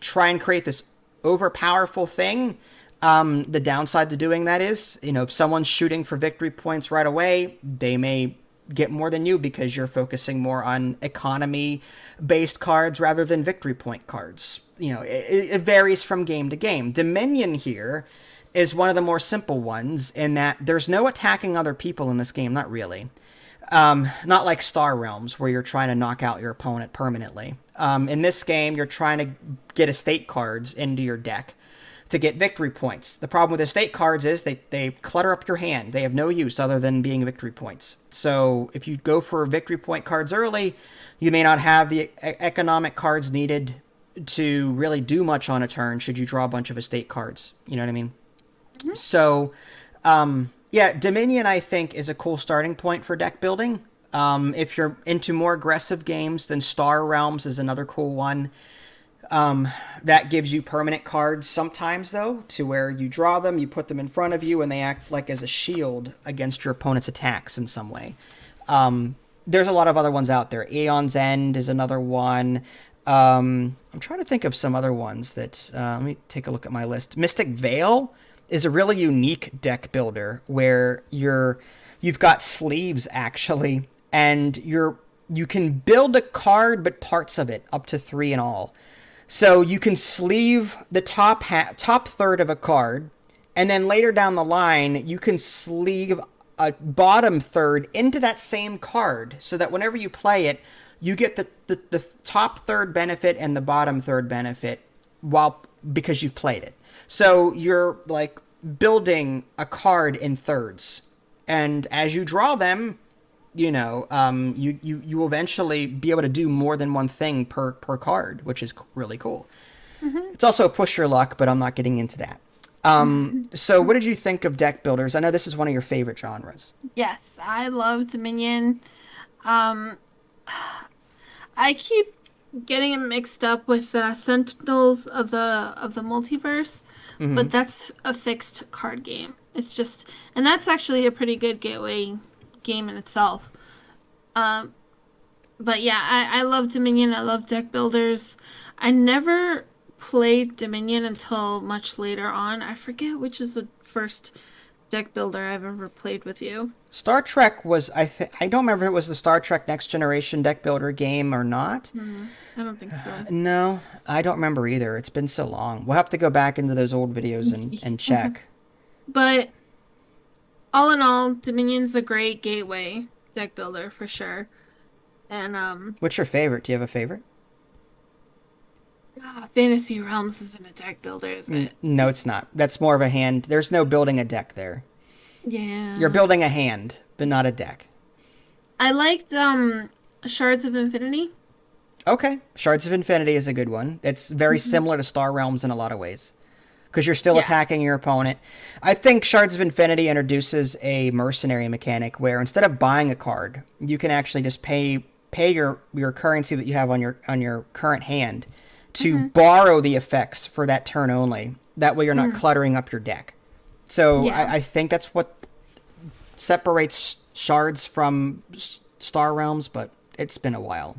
try and create this overpowerful thing? The downside to doing that is, if someone's shooting for victory points right away, they may get more than you because you're focusing more on economy-based cards rather than victory point cards. It varies from game to game. Dominion here is one of the more simple ones in that there's no attacking other people in this game, not really. Not like Star Realms, where you're trying to knock out your opponent permanently. In this game, you're trying to get estate cards into your deck to get victory points. The problem with estate cards is they clutter up your hand. They have no use other than being victory points. So if you go for victory point cards early, you may not have the economic cards needed to really do much on a turn should you draw a bunch of estate cards. You know what I mean? So, Dominion, I think, is a cool starting point for deck building. If you're into more aggressive games, then Star Realms is another cool one. That gives you permanent cards sometimes, though, to where you draw them, you put them in front of you, and they act like as a shield against your opponent's attacks in some way. There's a lot of other ones out there. Aeon's End is another one. I'm trying to think of some other ones that... let me take a look at my list. Mystic Veil is a really unique deck builder where you've got sleeves, actually, and you can build a card, but parts of it, up to 3 in all. So you can sleeve the top third of a card, and then later down the line, you can sleeve a bottom third into that same card, so that whenever you play it, you get the top third benefit and the bottom third benefit because you've played it. So you're like building a card in thirds, and as you draw them, you will eventually be able to do more than one thing per card, which is really cool. Mm-hmm. It's also push your luck, but I'm not getting into that. So what did you think of deck builders? I know this is one of your favorite genres. Yes, I love Dominion. I keep getting it mixed up with Sentinels of the Multiverse, mm-hmm. but that's a fixed card game. It's just, and that's actually a pretty good gateway game in itself. But yeah, I love Dominion. I love deck builders. I never played Dominion until much later on. I forget which is the first deck builder I've ever played with you. Star Trek was, I don't remember if it was the Star Trek Next Generation deck builder game or not. I don't think so. No, I don't remember either. It's been so long. We'll have to go back into those old videos and check. But all in all, Dominion's a great gateway deck builder for sure. And what's your favorite? Do you have a favorite? Fantasy Realms isn't a deck builder, is it? No, it's not. That's more of a hand. There's no building a deck there. Yeah. You're building a hand, but not a deck. I liked Shards of Infinity. Okay. Shards of Infinity is a good one. It's very similar to Star Realms in a lot of ways, because you're still attacking your opponent. I think Shards of Infinity introduces a mercenary mechanic where instead of buying a card, you can actually just pay your currency that you have on your current hand to borrow the effects for that turn only. That way you're not cluttering up your deck. So I think that's what separates Shards from Star Realms, but it's been a while.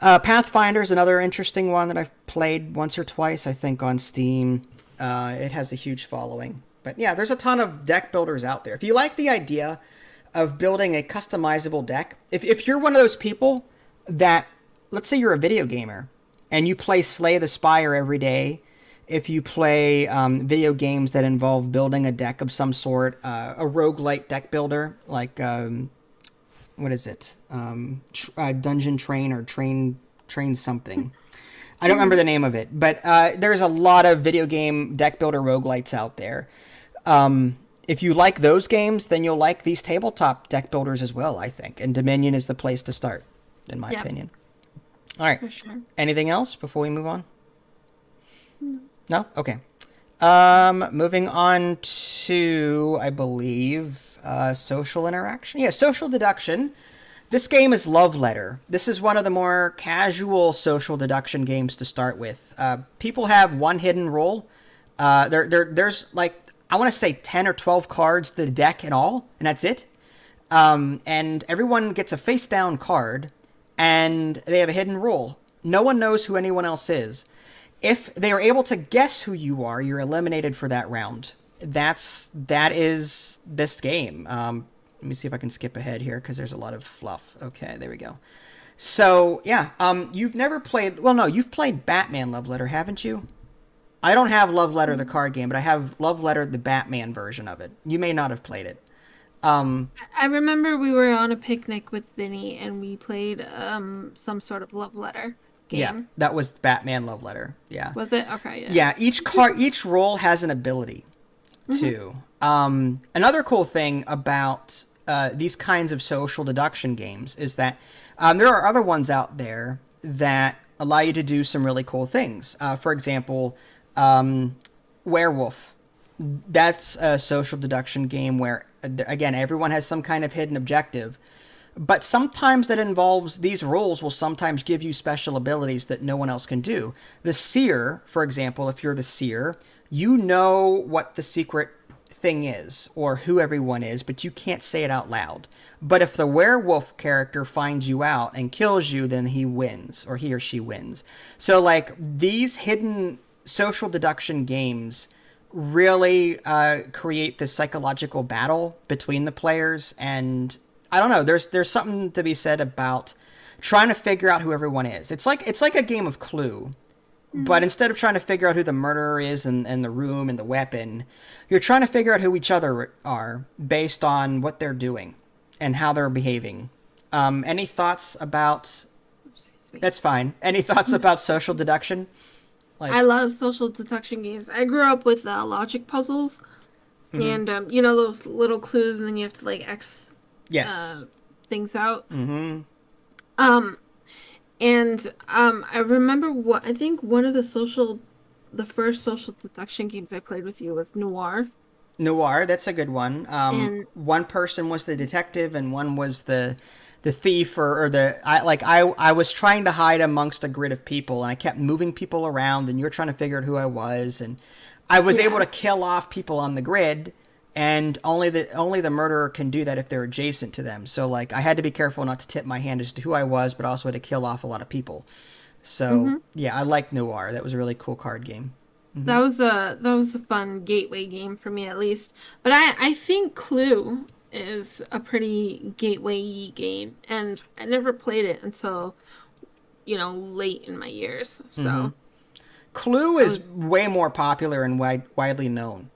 Pathfinder is another interesting one that I've played once or twice, I think, on Steam. It has a huge following. But yeah, there's a ton of deck builders out there. If you like the idea of building a customizable deck, if you're one of those people that, let's say you're a video gamer, and you play Slay the Spire every day, if you play video games that involve building a deck of some sort, a roguelite deck builder, like, what is it? Dungeon Train or Train something. I don't remember the name of it, but there's a lot of video game deck builder roguelites out there. If you like those games, then you'll like these tabletop deck builders as well, I think. And Dominion is the place to start, in my opinion. All right. For sure. Anything else before we move on? No? Okay. Moving on to, I believe, social interaction. Yeah, social deduction. This game is Love Letter. This is one of the more casual social deduction games to start with. People have one hidden rule. There's like, I want to say 10 or 12 cards to the deck in all, and that's it. And everyone gets a face-down card, and they have a hidden rule. No one knows who anyone else is. If they are able to guess who you are, you're eliminated for that round. That is this game. Let me see if I can skip ahead here, because there's a lot of fluff. Okay, there we go. So, yeah, you've never played... Well, no, you've played Batman Love Letter, haven't you? I don't have Love Letter, the card game, but I have Love Letter, the Batman version of it. You may not have played it. I remember we were on a picnic with Vinny, and we played some sort of Love Letter game. Yeah, that was Batman Love Letter. Yeah. Was it? Okay, yeah. Each role has an ability, too. Another cool thing about these kinds of social deduction games is that there are other ones out there that allow you to do some really cool things. For example, Werewolf. That's a social deduction game where, again, everyone has some kind of hidden objective, But sometimes that involves, these roles will sometimes give you special abilities that no one else can do. The seer, for example, if you're the seer, you know what the secret thing is or who everyone is, but you can't say it out loud. But if the werewolf character finds you out and kills you, then he wins, or he or she wins. So like these hidden social deduction games really create this psychological battle between the players, and I don't know. There's something to be said about trying to figure out who everyone is. It's like a game of Clue, but instead of trying to figure out who the murderer is and the room and the weapon, you're trying to figure out who each other are based on what they're doing and how they're behaving. Any thoughts about? That's fine. Any thoughts about social deduction? I love social deduction games. I grew up with logic puzzles, and those little clues, and then you have to like X. Yes. Things out. Mm-hmm. I remember I think one of the first social deduction games I played with you was Noir. Noir, that's a good one. One person was the detective and one was the thief, I was trying to hide amongst a grid of people and I kept moving people around and you're trying to figure out who I was, and I was able to kill off people on the grid. And only the murderer can do that if they're adjacent to them. So, like, I had to be careful not to tip my hand as to who I was, but also had to kill off a lot of people. So, yeah, I like Noir. That was a really cool card game. Mm-hmm. That was a fun gateway game for me, at least. But I think Clue is a pretty gateway game, and I never played it until, late in my years. So, Clue is way more popular and widely known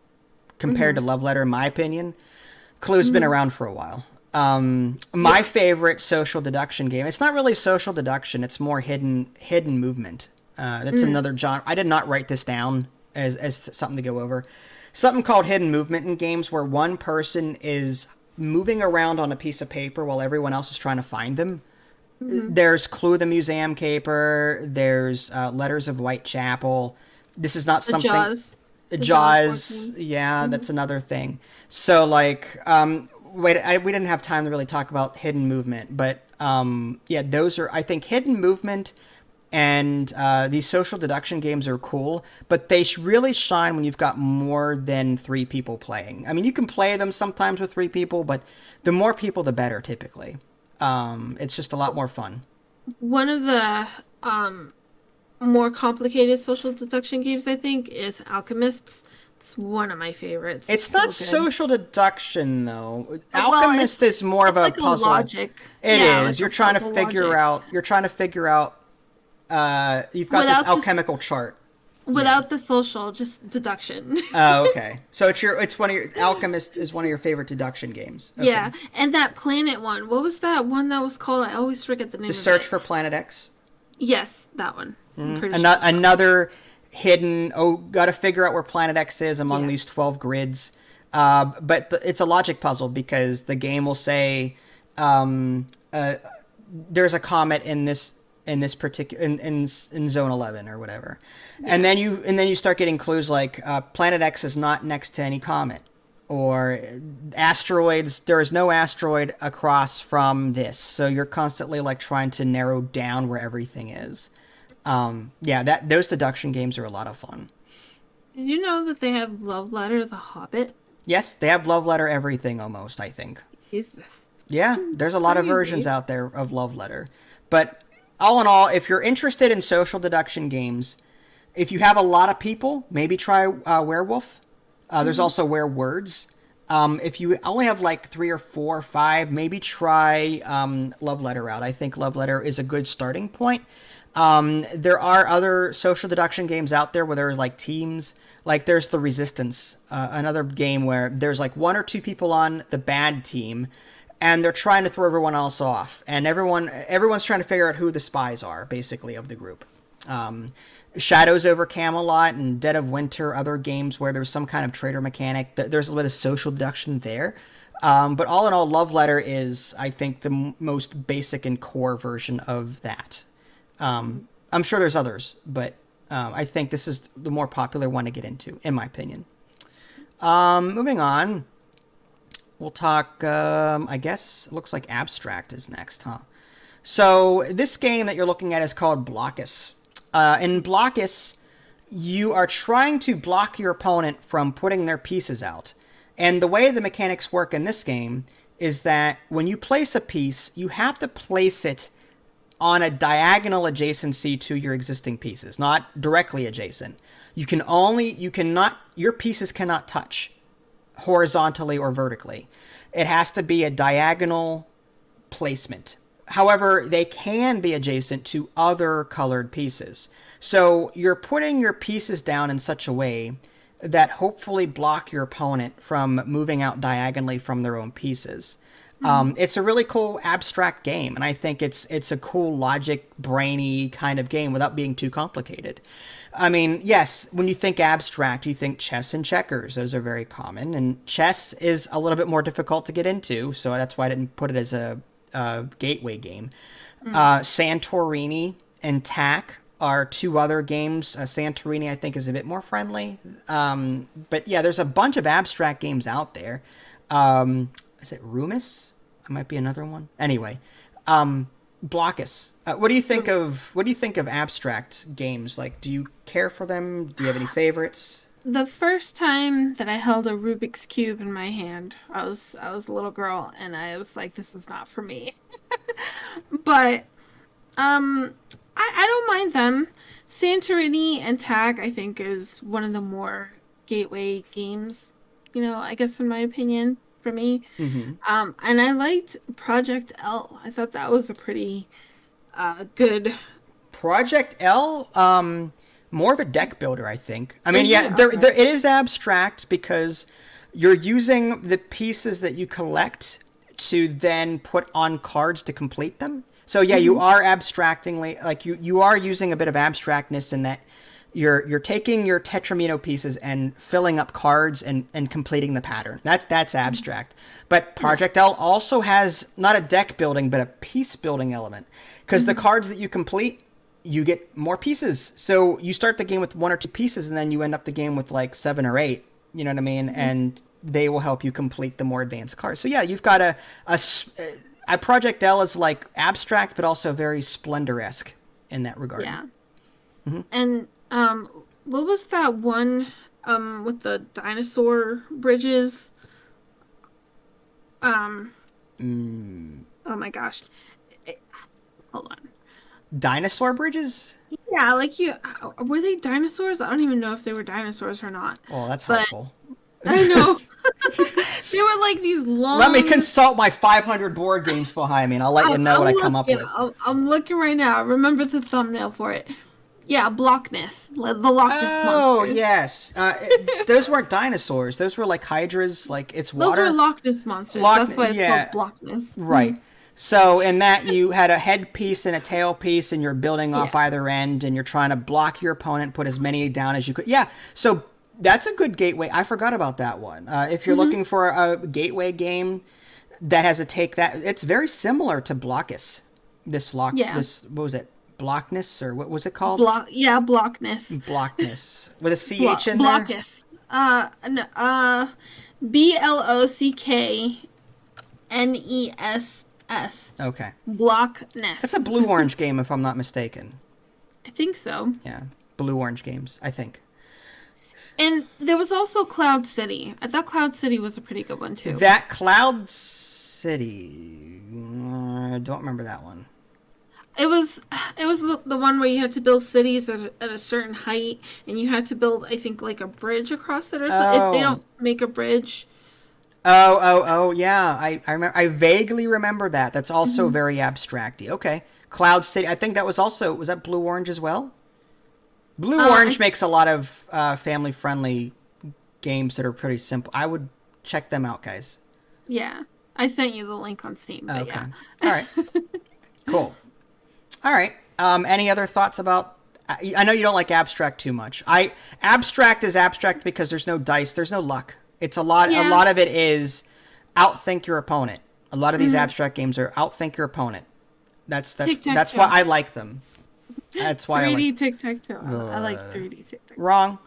compared to Love Letter, in my opinion. Clue's been around for a while. My favorite social deduction game, it's not really social deduction, it's more hidden movement. That's another genre. I did not write this down as something to go over. Something called hidden movement in games where one person is moving around on a piece of paper while everyone else is trying to find them. There's Clue the Museum Caper, there's Letters of Whitechapel. This is not something... Jaws, yeah, that's another thing. So, like, we didn't have time to really talk about hidden movement, but, those are, I think, hidden movement and these social deduction games are cool, but they really shine when you've got more than 3 people playing. I mean, you can play them sometimes with 3 people, but the more people, the better, typically. It's just a lot more fun. One of the, more complicated social deduction games, I think, is Alchemists. It's one of my favorites. It's not social deduction, though. Alchemist is more of a puzzle. Logic. It is. You're trying to figure out. You've got this alchemical chart. Without the social, just deduction. Oh, okay. So Alchemist is one of your favorite deduction games. Okay. Yeah, and that Planet one. What was that one that was called? I always forget the name. The Search for Planet X. Yes, that one. Another hidden, got to figure out where Planet X is among these 12 grids. But it's a logic puzzle because the game will say there's a comet in this particular in zone 11 or whatever. Yeah. And then you start getting clues like Planet X is not next to any comet, or asteroids, there is no asteroid across from this. So you're constantly like trying to narrow down where everything is. Those deduction games are a lot of fun. Did you know that they have Love Letter the Hobbit? Yes, they have Love Letter everything almost, I think. Jesus. Yeah, there's a lot of versions out there of Love Letter. But all in all, if you're interested in social deduction games, if you have a lot of people, maybe try Werewolf. There's also Werewords. If you only have like 3 or 4 or 5, maybe try Love Letter out. I think Love Letter is a good starting point. There are other social deduction games out there where there's like teams. Like there's The Resistance, another game where there's like 1 or 2 people on the bad team, and they're trying to throw everyone else off, and everyone's trying to figure out who the spies are, basically, of the group. Shadows over Camelot and Dead of Winter, other games where there's some kind of traitor mechanic. There's a little bit of social deduction there. But all in all, Love Letter is, I think, the most basic and core version of that. I'm sure there's others, but I think this is the more popular one to get into, in my opinion. Moving on. we'll talk, I guess it looks like Abstract is next, huh? So this game that you're looking at is called Blockus. In Blockus, you are trying to block your opponent from putting their pieces out. And the way the mechanics work in this game is that when you place a piece, you have to place it on a diagonal adjacency to your existing pieces, not directly adjacent. Your pieces cannot touch horizontally or vertically. It has to be a diagonal placement. However, they can be adjacent to other colored pieces. So you're putting your pieces down in such a way that hopefully block your opponent from moving out diagonally from their own pieces. It's a really cool abstract game, and I think it's a cool logic, brainy kind of game without being too complicated. I mean, yes, when you think abstract, you think chess and checkers. Those are very common, and chess is a little bit more difficult to get into, so that's why I didn't put it as a gateway game. Santorini and TAC are two other games. Santorini, I think, is a bit more friendly. But yeah, there's a bunch of abstract games out there. Is it Rumis? It might be another one. Anyway, Blockus. What do you think of abstract games? Like, do you care for them? Do you have any favorites? The first time that I held a Rubik's Cube in my hand, I was a little girl, and I was like, this is not for me. But I don't mind them. Santorini and TAC, I think, is one of the more gateway games, I guess, in my opinion, for me. And I liked Project L. I thought that was a pretty good... Project L? More of a deck builder, I think. I mean, it is abstract because you're using the pieces that you collect to then put on cards to complete them. So yeah, you are abstractingly, like you are using a bit of abstractness in that you're taking your Tetramino pieces and filling up cards and completing the pattern. That's abstract. But Project L also has not a deck building, but a piece building element. Because the cards that you complete, you get more pieces. So you start the game with 1 or 2 pieces, and then you end up the game with like 7 or 8. You know what I mean? And they will help you complete the more advanced cards. So yeah, you've got a Project L is like abstract, but also very Splendor-esque in that regard. Yeah. And what was that one with the dinosaur bridges? Oh my gosh. Hold on. Dinosaur bridges? Yeah, like were they dinosaurs? I don't even know if they were dinosaurs or not. Oh, that's helpful. I know. They were like these long... Let me consult my 500 board games behind me, and I'll let you know what I come up with. I'm looking right now. Remember the thumbnail for it. Yeah, Blockness. The Loch Ness monster. Oh, yes. Those weren't dinosaurs. Those were like hydras, like it's water. Those were Loch Ness monsters. That's why it's called Blockness. Right. So in that, you had a head piece and a tail piece, and you're building off either end, and you're trying to block your opponent, put as many down as you could. Yeah, so that's a good gateway. I forgot about that one. If you're looking for a gateway game that has a it's very similar to Blockus. This, what was it? Blockness, or what was it called? Blockness. Blockness. With a CH in there? Blockus. BLOCKNESS. Okay. Blockness. That's a blue-orange game, if I'm not mistaken. I think so. Yeah. Blue-orange games, I think. And there was also Cloud City. I thought Cloud City was a pretty good one, too. That Cloud City... I don't remember that one. It was the one where you had to build cities at a certain height, and you had to build, I think, like a bridge across it or something. If they don't make a bridge. Oh, yeah. I remember. I vaguely remember that. That's also very abstracty. Okay. Cloud City. I think that was that Blue Orange as well? Blue Orange makes a lot of family-friendly games that are pretty simple. I would check them out, guys. Yeah. I sent you the link on Steam, but okay. Yeah. All right. Cool. All right. Any other thoughts about... I know you don't like abstract too much. Abstract is abstract because there's no dice. There's no luck. It's a lot of it is outthink your opponent. A lot of these abstract games are outthink your opponent. That's why I like them. That's why 3D tic-tac-toe. I like 3D tic-tac-toe. Wrong.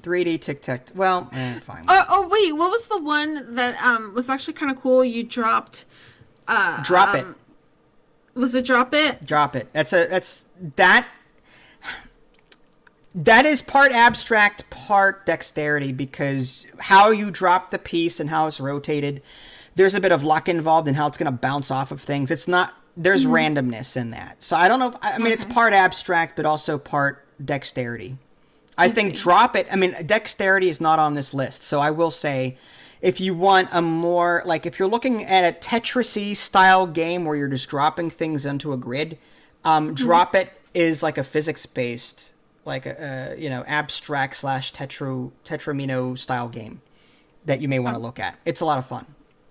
3D tic-tac. Well, fine. Oh wait, what was the one that was actually kind of cool? You dropped. Drop It. Was it Drop It? Drop It. That is part abstract, part dexterity, because how you drop the piece and how it's rotated, there's a bit of luck involved in how it's going to bounce off of things. It's not, there's randomness in that. So I don't know, it's part abstract, but also part dexterity. I think Drop It, dexterity is not on this list. So I will say, if you want a more, like if you're looking at a Tetris-y style game where you're just dropping things into a grid, Drop It is like a physics-based, like a abstract / Tetramino style game that you may want to look at. It's a lot of fun.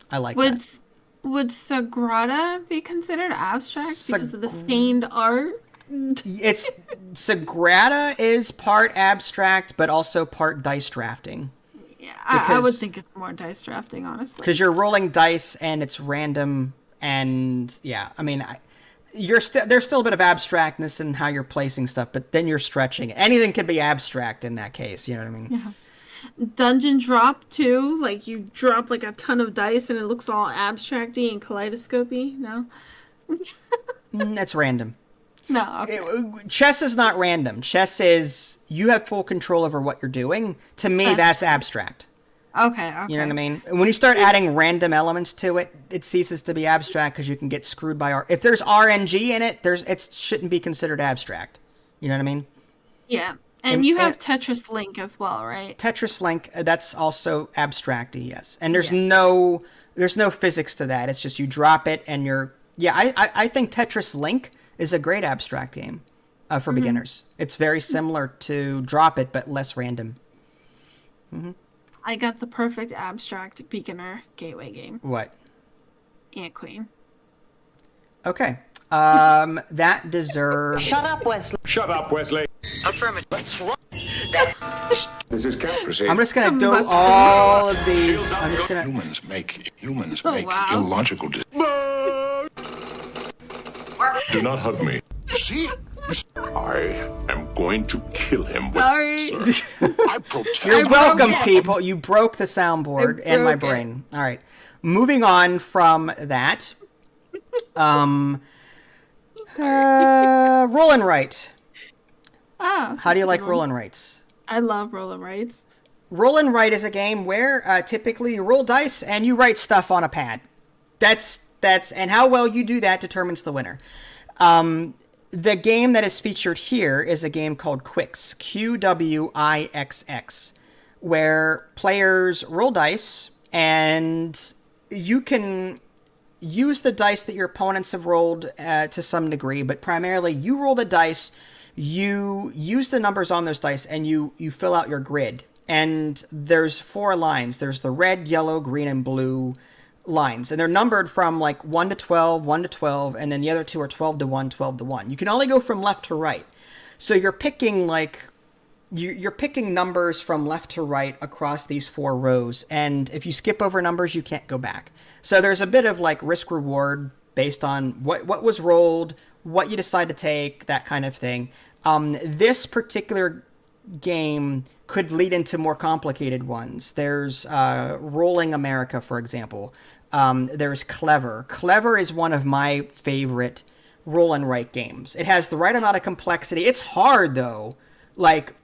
I like that. Would Sagrada be considered abstract because of the stained art? Sagrada is part abstract, but also part dice drafting. Yeah, I would think it's more dice drafting, honestly. Because you're rolling dice and it's random, and there's still a bit of abstractness in how you're placing stuff, but then you're stretching. Anything could be abstract in that case, you know what I mean? Yeah. Dungeon Drop too, like you drop like a ton of dice and it looks all abstracty and kaleidoscopy. No, That's random. no. Okay. Chess is not random. Chess is you have full control over what you're doing. To me, that's abstract. Okay. You know what I mean? When you start adding random elements to it, it ceases to be abstract because you can get screwed by if there's RNG in it, it shouldn't be considered abstract. You know what I mean? Yeah. And you have Tetris Link as well, right? Tetris Link, that's also abstracty, yes. And there's no physics to that. It's just you drop it and I think Tetris Link is a great abstract game for beginners. It's very similar to Drop It, but less random. Mm-hmm. I got the perfect abstract beginner gateway game. What? Ant Queen. Okay. That deserves... Shut up, Wesley. Shut up, Wesley. Affirmative. This is Cap. Proceed. I'm just going to do all of these. I'm just going to... Humans make wow. illogical decisions. Do not hug me. See? I am going to kill him. Sorry. I protest. You're welcome, it. people. You broke the soundboard and my broke it. brain. All right. Moving on from that. Roll and Write. How do you like Roll and Writes? I love Roll and Writes. Roll and Write is a game where typically you roll dice and you write stuff on a pad. That's and how well you do that determines the winner. The game that is featured here is a game called Quixx, Qwixx, where players roll dice and you can use the dice that your opponents have rolled to some degree, but primarily you roll the dice, you use the numbers on those dice, and you fill out your grid. And there's 4 lines. There's the red, yellow, green, and blue lines. And they're numbered from like 1 to 12, 1 to 12, and then the other 2 are 12 to 1, 12 to 1. You can only go from left to right. So you're picking you're picking numbers from left to right across these 4 rows. And if you skip over numbers, you can't go back. So there's a bit of like risk reward based on what was rolled, what you decide to take, that kind of thing. This particular game could lead into more complicated ones. There's Rolling America, for example. There's Clever. Clever is one of my favorite roll and write games. It has the right amount of complexity. It's hard, though. Like,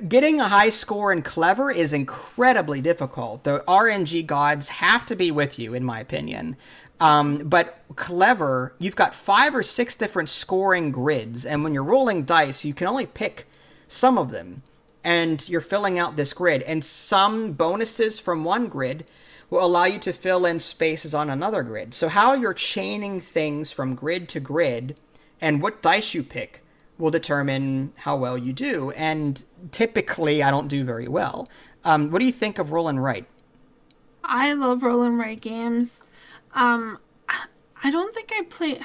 getting a high score in Clever is incredibly difficult. The RNG gods have to be with you, in my opinion. But Clever, you've got 5 or 6 different scoring grids, and when you're rolling dice, you can only pick some of them. And you're filling out this grid, and some bonuses from one grid will allow you to fill in spaces on another grid. So how you're chaining things from grid to grid and what dice you pick will determine how well you do. And typically, I don't do very well. What do you think of Roll and Write? I love Roll and Write games. I don't think I played.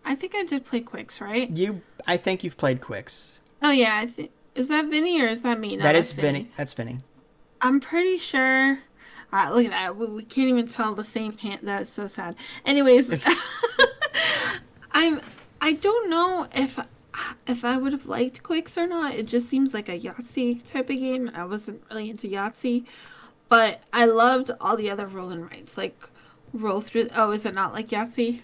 I think I did play Quixx, right? I think you've played Quixx. Oh yeah, is that Vinny or is that me? No, that is Vinny. That's Vinny. I'm pretty sure. Look at that. We can't even tell the same hand. That is so sad. Anyways, I don't know if if I would have liked Quicks or not. It just seems like a Yahtzee type of game, and I wasn't really into Yahtzee. But I loved all the other roll and writes, like roll through. Oh, is it not like Yahtzee?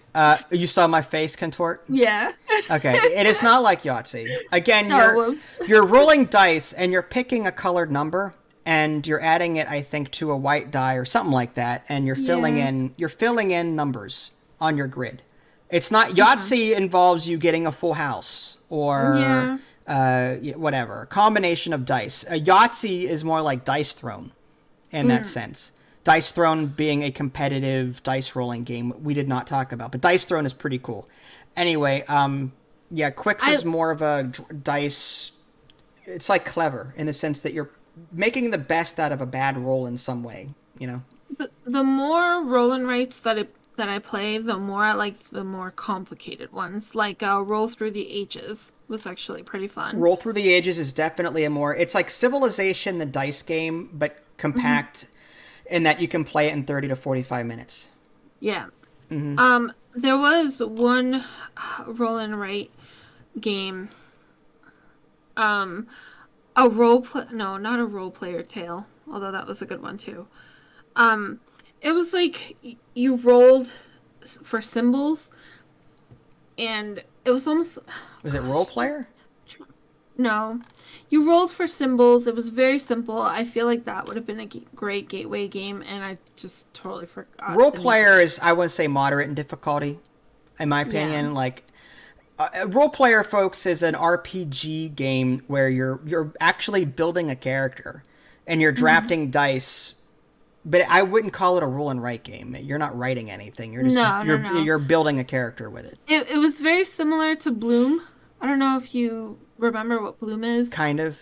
You saw my face contort? Yeah. Okay, it is not like Yahtzee. Again, No, whoops. you're rolling dice and you're picking a colored number and you're adding it, I think, to a white die or something like that, and you're filling in numbers on your grid. It's not Yahtzee involves you getting a full house or whatever, a combination of dice. Yahtzee is more like dice thrown in that sense. Dice Throne being a competitive dice rolling game we did not talk about, but Dice Throne is pretty cool. Anyway, Quicks is more of a dice. It's like clever in the sense that you're making the best out of a bad roll in some way, you know? But the more roll and writes that I play, the more I like the more complicated ones. Like Roll Through the Ages was actually pretty fun. Roll Through the Ages is definitely it's like Civilization, the dice game, but compact in that you can play it in 30 to 45 minutes. Yeah. There was one roll and write game. Not a role player tale, although that was a good one too. It was like you rolled for symbols, and it was almost. Was it Role Player? No, you rolled for symbols. It was very simple. I feel like that would have been a great gateway game, and I just totally forgot. Role Player is, I would say, moderate in difficulty, in my opinion. Yeah. Like, Role Player, folks, is an RPG game where you're actually building a character, and you're drafting dice. But I wouldn't call it a roll and write game. You're not writing anything. You're just you're building a character with it. It was very similar to Bloom. I don't know if you remember what Bloom is. Kind of.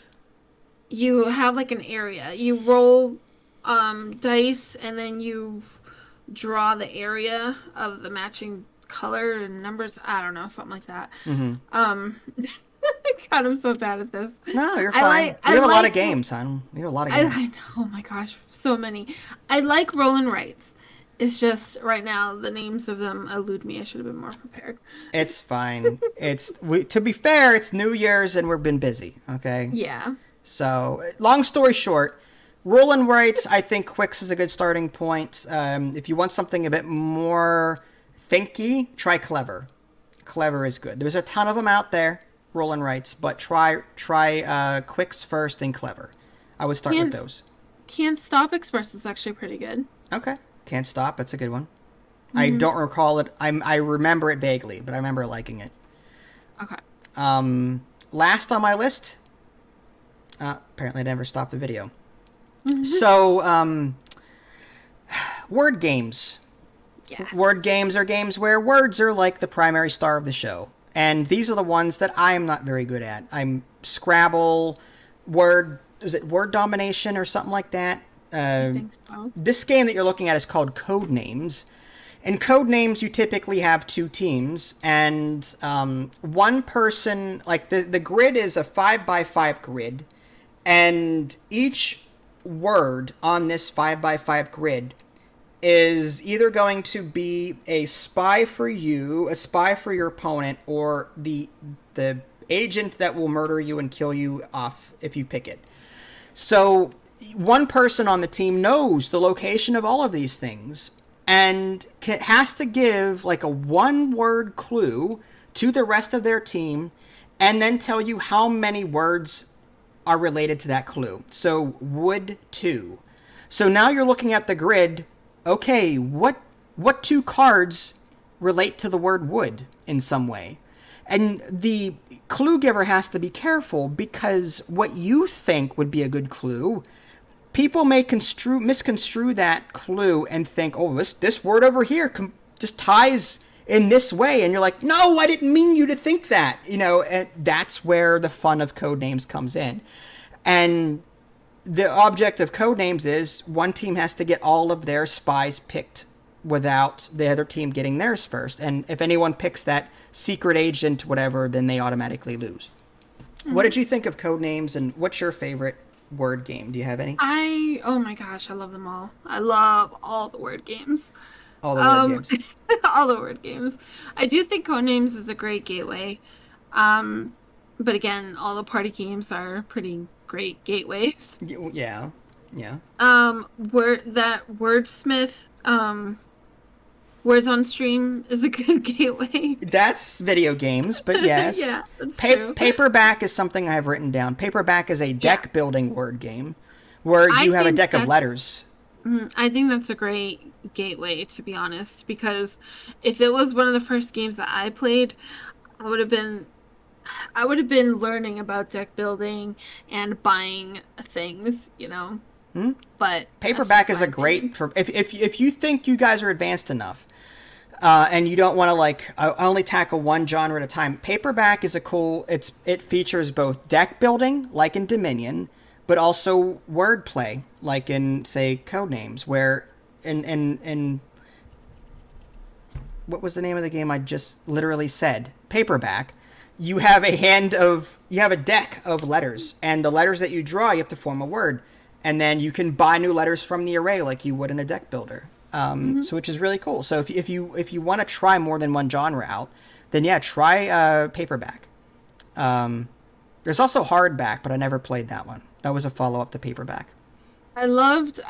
You have like an area. You roll dice, and then you draw the area of the matching color and numbers. I don't know, something like that. God, I'm so bad at this. No, you're fine. We have a lot of games, hon. We have a lot of games. I know. Oh my gosh, so many. I like roll and writes. It's just right now the names of them elude me. I should have been more prepared. It's fine. To be fair, it's New Year's and we've been busy. Okay. Yeah. So, long story short, roll and writes. I think Quicks is a good starting point. If you want something a bit more thinky, try Clever. Clever is good. There's a ton of them out there. Roll and writes, but try Quicks first, then Clever. I would start with those. Can't Stop Express is actually pretty good. Okay, Can't Stop. That's a good one. I don't recall it. I remember it vaguely, but I remember liking it. Okay. Last on my list. Apparently, I never stopped the video. So, word games. Yes. Word games are games where words are like the primary star of the show. And these are the ones that I am not very good at. I'm Scrabble, word domination or something like that? I think so. This game that you're looking at is called Code Names. In Code Names, you typically have two teams, and one person, like the grid is a 5x5 grid, and each word on this 5x5 grid is either going to be a spy for you, a spy for your opponent, or the agent that will murder you and kill you off if you pick it. So one person on the team knows the location of all of these things and has to give like a one-word clue to the rest of their team and then tell you how many words are related to that clue. So would two. So now you're looking at the grid. Okay, what two cards relate to the word would in some way? And the clue giver has to be careful because what you think would be a good clue, people may misconstrue that clue and think, oh, this word over here just ties in this way. And you're like, no, I didn't mean you to think that. And that's where the fun of Code Names comes in. And the object of Code Names is one team has to get all of their spies picked without the other team getting theirs first. And if anyone picks that secret agent, whatever, then they automatically lose. Mm-hmm. What did you think of Code Names, and what's your favorite word game? Do you have any? Oh my gosh, I love them all. I love all the word games. All the word games. All the word games. I do think Code Names is a great gateway. But again, all the party games are pretty great gateways. Yeah. Yeah. Wordsmith, Words on Stream is a good gateway. That's video games, but yes. Yeah, that's true. Paperback is something I have written down. Paperback is a deck building word game where you have a deck of letters. I think that's a great gateway, to be honest, because if it was one of the first games that I played, I would have been learning about deck building and buying things, you know. But Paperback is a great for if you think you guys are advanced enough, and you don't want to like only tackle one genre at a time. Paperback is it features both deck building like in Dominion, but also wordplay like in say Codenames, where in what was the name of the game I just literally said? Paperback. You have a deck of letters, and the letters that you draw, you have to form a word. And then you can buy new letters from the array like you would in a deck builder, so which is really cool. So if you want to try more than one genre out, then yeah, try Paperback. There's also Hardback, but I never played that one. That was a follow-up to Paperback. I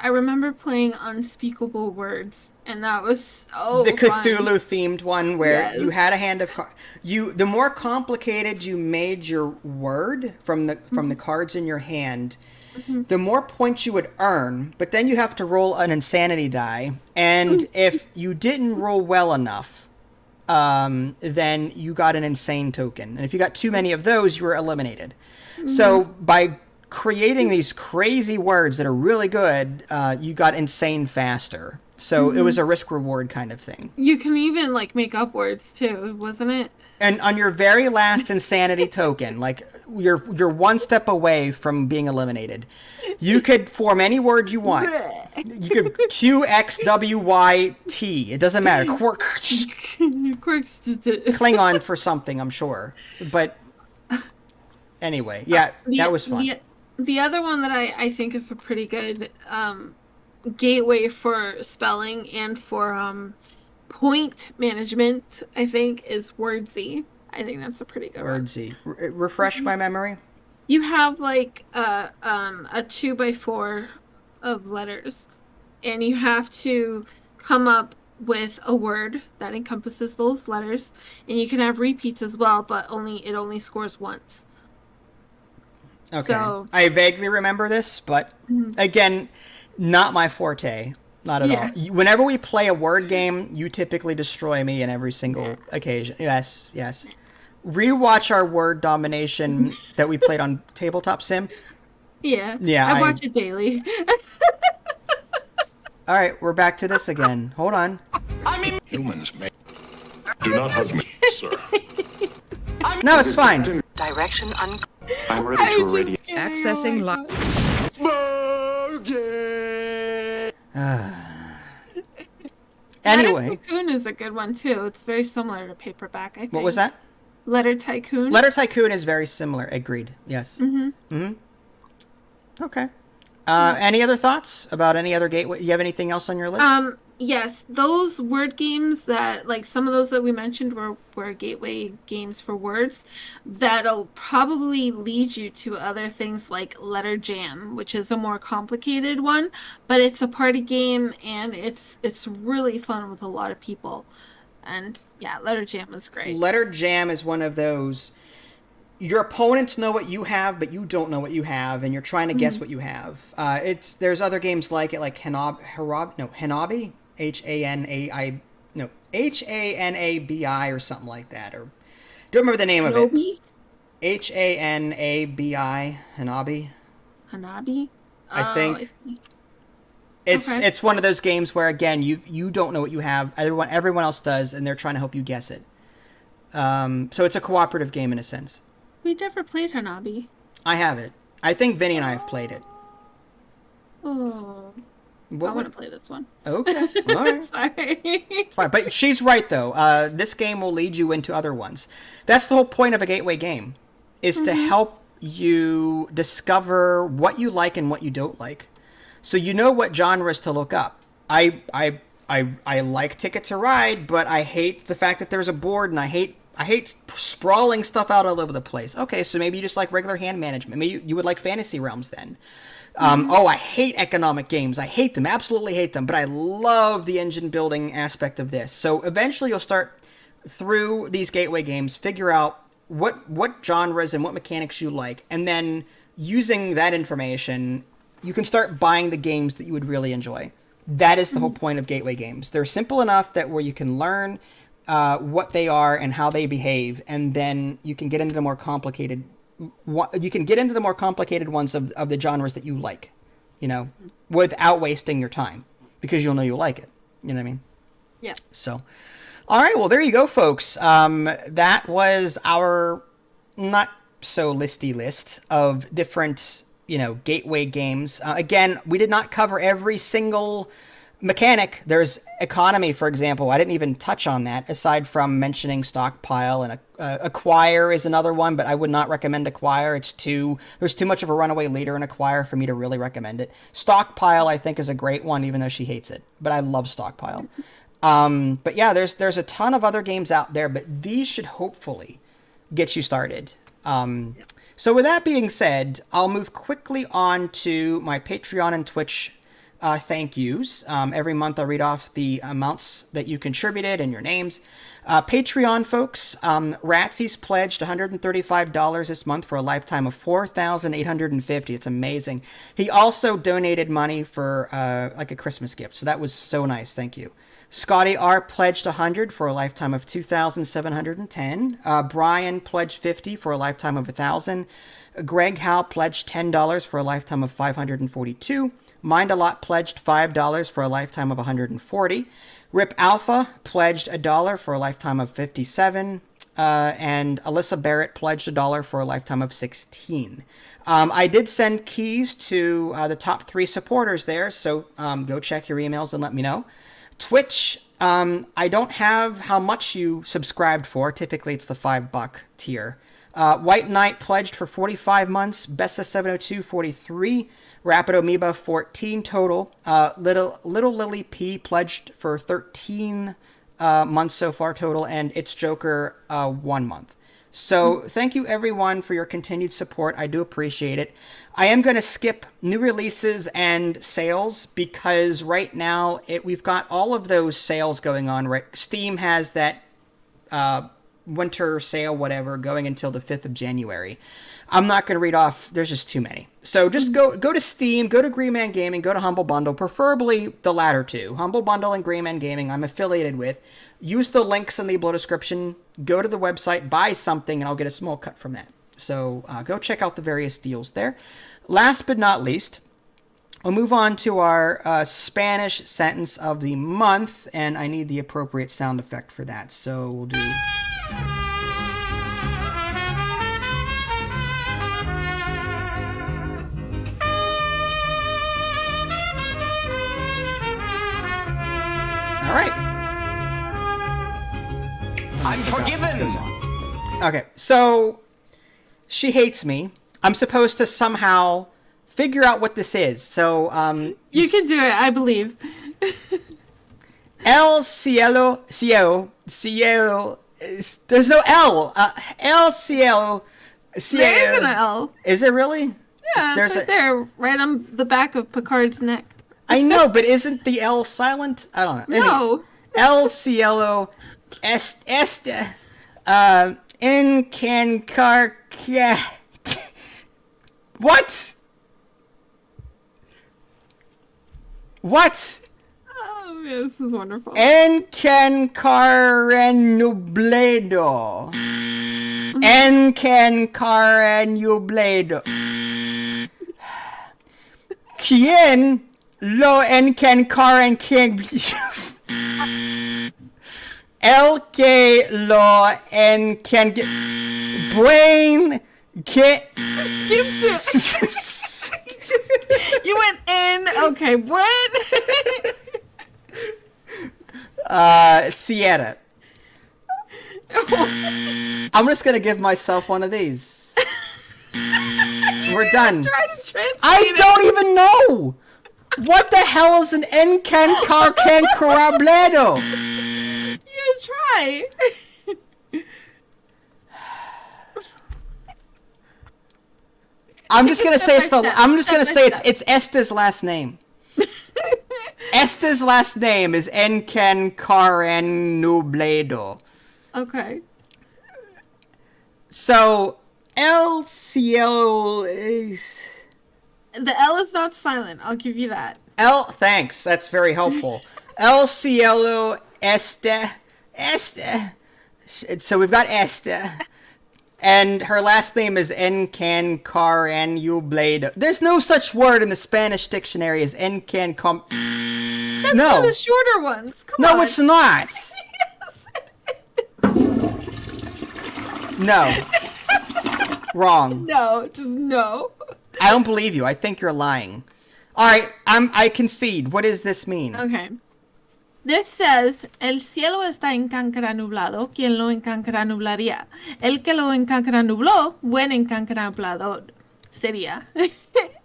remember playing Unspeakable Words, and that was so the fun. Cthulhu-themed one where you had a hand of the more complicated you made your word from the cards in your hand, the more points you would earn, but then you have to roll an insanity die, and if you didn't roll well enough, then you got an insane token, and if you got too many of those, you were eliminated. So by creating these crazy words that are really good, you got insane faster. So it was a risk-reward kind of thing. You can even like make up words too, wasn't it? And on your very last insanity token, like you're one step away from being eliminated, you could form any word you want. You could QXWYT. It doesn't matter. Klingon for something, I'm sure. But anyway, yeah, that was fun. The other one that I think is a pretty good gateway for spelling and for point management, I think, is Wordsy. I think that's a pretty good one. Wordsy. Refresh my memory. You have like a 2x4 of letters, and you have to come up with a word that encompasses those letters, and you can have repeats as well, but it only scores once. Okay. So, I vaguely remember this, but again, not my forte. Not at all. Whenever we play a word game, you typically destroy me in every single occasion. Yes. Rewatch our word domination that we played on Tabletop Sim. Yeah. Yeah. I watch it daily. All right, we're back to this again. Hold on. Humans do not hurt me, sir. No, it's fine. Direction I'm ready to irradiate. Accessing lock. Anyway. Letter Tycoon is a good one too. It's very similar to Paperback, I think. What was that? Letter Tycoon. Letter Tycoon is very similar. Agreed. Yes. Okay. Any other thoughts about any other gateway? You have anything else on your list? Yes, those word games that, like some of those that we mentioned were gateway games for words, that'll probably lead you to other things like Letter Jam, which is a more complicated one, but it's a party game and it's really fun with a lot of people. And yeah, Letter Jam is great. Letter Jam is one of those. Your opponents know what you have, but you don't know what you have, and you're trying to guess what you have. There's other games like it, like Hanabi, Hanabi or something like that, or don't remember the name of it. Hanabi, Hanabi. Hanabi. I think. Okay. It's one of those games where again you don't know what you have. Everyone else does, and they're trying to help you guess it. So it's a cooperative game in a sense. We never played Hanabi. I have it. I think Vinny and I have played it. Oh. I want to play this one. Okay. All right. Sorry. Fine. But she's right, though. This game will lead you into other ones. That's the whole point of a gateway game, is to help you discover what you like and what you don't like. So you know what genres to look up. I like Ticket to Ride, but I hate the fact that there's a board, and I hate I hate sprawling stuff out all over the place. Okay, so maybe you just like regular hand management. Maybe you would like Fantasy Realms then. Oh, I hate economic games. I hate them, absolutely hate them. But I love the engine building aspect of this. So eventually you'll start through these gateway games, figure out what genres and what mechanics you like, and then using that information, you can start buying the games that you would really enjoy. That is the whole point of gateway games. They're simple enough that where you can learn what they are and how they behave, and then you can get into the more complicated. You can get into the more complicated ones of the genres that you like, without wasting your time, because you'll know you'll like it. You know what I mean? Yeah. So, all right. Well, there you go, folks. That was our not so listy list of different, gateway games. Again, we did not cover every single mechanic. There's economy, for example. I didn't even touch on that, aside from mentioning stockpile, and acquire is another one, but I would not recommend acquire. There's too much of a runaway leader in acquire for me to really recommend it. Stockpile, I think, is a great one, even though she hates it, but I love stockpile. But yeah, there's a ton of other games out there, but these should hopefully get you started. So with that being said, I'll move quickly on to my Patreon and Twitch thank yous. Every month I read off the amounts that you contributed and your names. Patreon folks, Ratsy's pledged $135 this month for a lifetime of $4,850. It's amazing. He also donated money for like a Christmas gift, so that was so nice. Thank you. Scotty R pledged $100 for a lifetime of $2,710. Brian pledged $50 for a lifetime of $1,000. Greg Howe pledged $10 for a lifetime of $542. Mind a Lot pledged $5 for a lifetime of $140. Rip Alpha pledged $1 for a lifetime of $57. And Alyssa Barrett pledged $1 for a lifetime of $16. I did send keys to the top 3 supporters there, so go check your emails and let me know. Twitch, I don't have how much you subscribed for. Typically, it's the $5 tier. White Knight pledged for 45 months. Bessa702, 43. Rapid Amoeba, 14 total. Little Lily P pledged for 13 months so far total. And It's Joker, 1 month. So thank you, everyone, for your continued support. I do appreciate it. I am going to skip new releases and sales because right now we've got all of those sales going on. Right, Steam has that winter sale, whatever, going until the 5th of January. I'm not going to read off. There's just too many. So just go to Steam, go to Green Man Gaming, go to Humble Bundle, preferably the latter two. Humble Bundle and Green Man Gaming I'm affiliated with. Use the links in the below description. Go to the website, buy something, and I'll get a small cut from that. So go check out the various deals there. Last but not least, we'll move on to our Spanish sentence of the month, and I need the appropriate sound effect for that. So we'll do... All right. I'm forgiven. Okay, so she hates me. I'm supposed to somehow figure out what this is. So you can do it, I believe. El cielo. There's no L. El cielo. There is an L. Is it really? Yeah, it's right there, right on the back of Picard's neck. I know, but isn't the L silent? I don't know. Anyway, No. El cielo este en can What? What? Oh, man, this is wonderful. En can nubledo. En can nubledo. ¿Quién lo encancaran king? El que lo encan... Brain... Que... You went in. Okay, what? Sierra. I'm just gonna give myself one of these. We're done. Try to translate I don't even know! What the hell is an encancarabledo? You try. I'm just gonna say it's the. I'm just gonna say step. it's Esta's last name. Esta's last name is Encancarnubledo. Okay. So El Cielo is The L is not silent. I'll give you that. Thanks, that's very helpful. El Cielo Este. So we've got Este. And her last name is Encancarnubledo. There's no such word in the Spanish dictionary as Encancom. That's one of the shorter ones. Come on. No, it's not. No. Wrong. No, just no. I don't believe you. I think you're lying. All right, I concede. What does this mean? Okay. This says, el cielo está encancaranublado, quien lo encancranublaría. El que lo encancranubló, buen encancranublador sería.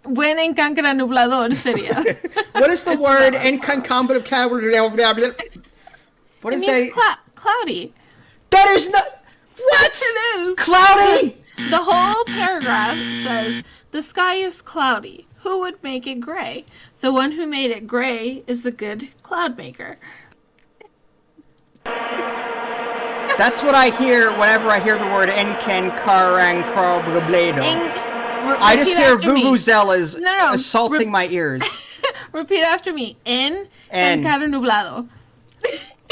Buen encancranublador sería. What is the word encancambra? What is that? Cloudy. That is not. What? It is. Cloudy. The whole paragraph says, the sky is cloudy. Who would make it gray? The one who made it gray is the good cloud maker. That's what I hear whenever I hear the word encancarnubledo. I just hear vuvuzelas assaulting my ears. Repeat after me. Encancarnublado.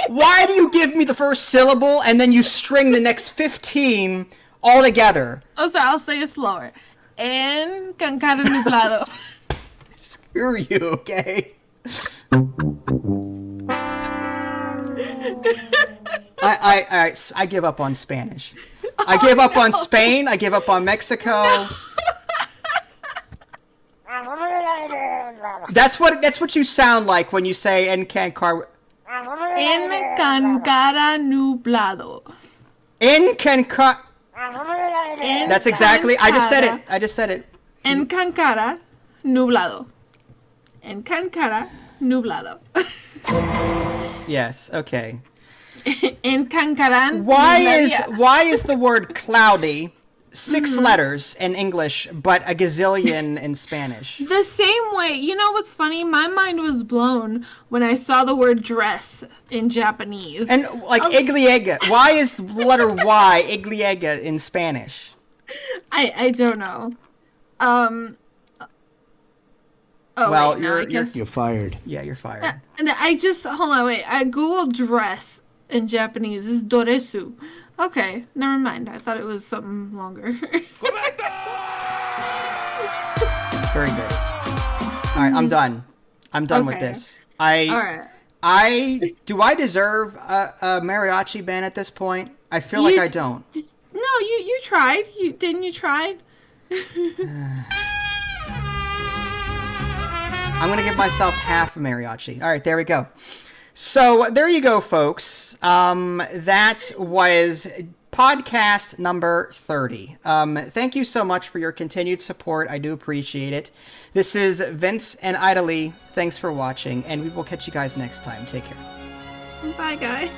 Why do you give me the first syllable and then you string the next 15 all together? Oh, sorry, I'll say it slower. Encancarnublado. Screw you, okay? I give up on Spanish. I give up on Spain. I give up on Mexico. That's what you sound like when you say Encancar. Encancaranublado. Encancar. That's exactly. I just said it. Encancara nublado. Encancara nublado. Yes. Okay. Encancaran. Why is the word cloudy 6 letters in English but a gazillion in Spanish? The same way. You know what's funny? My mind was blown when I saw the word dress in Japanese. And like igliega. Why is the letter Y igliega in Spanish? I don't know. Well, wait, you're fired. Yeah, you're fired. And I just hold on, wait. I googled dress in Japanese. It's doresu. Okay, never mind. I thought it was something longer. Very good. All right, I'm done. I'm done with this. All right. Do I deserve a mariachi band at this point? I feel like I don't. No, you tried. Didn't you try? I'm going to give myself half a mariachi. All right, there we go. So there you go, folks. That was podcast number 30. Thank you so much for your continued support. I do appreciate it. This is Vince and Ida Lee. Thanks for watching, and we will catch you guys next time. Take care. Bye, guys.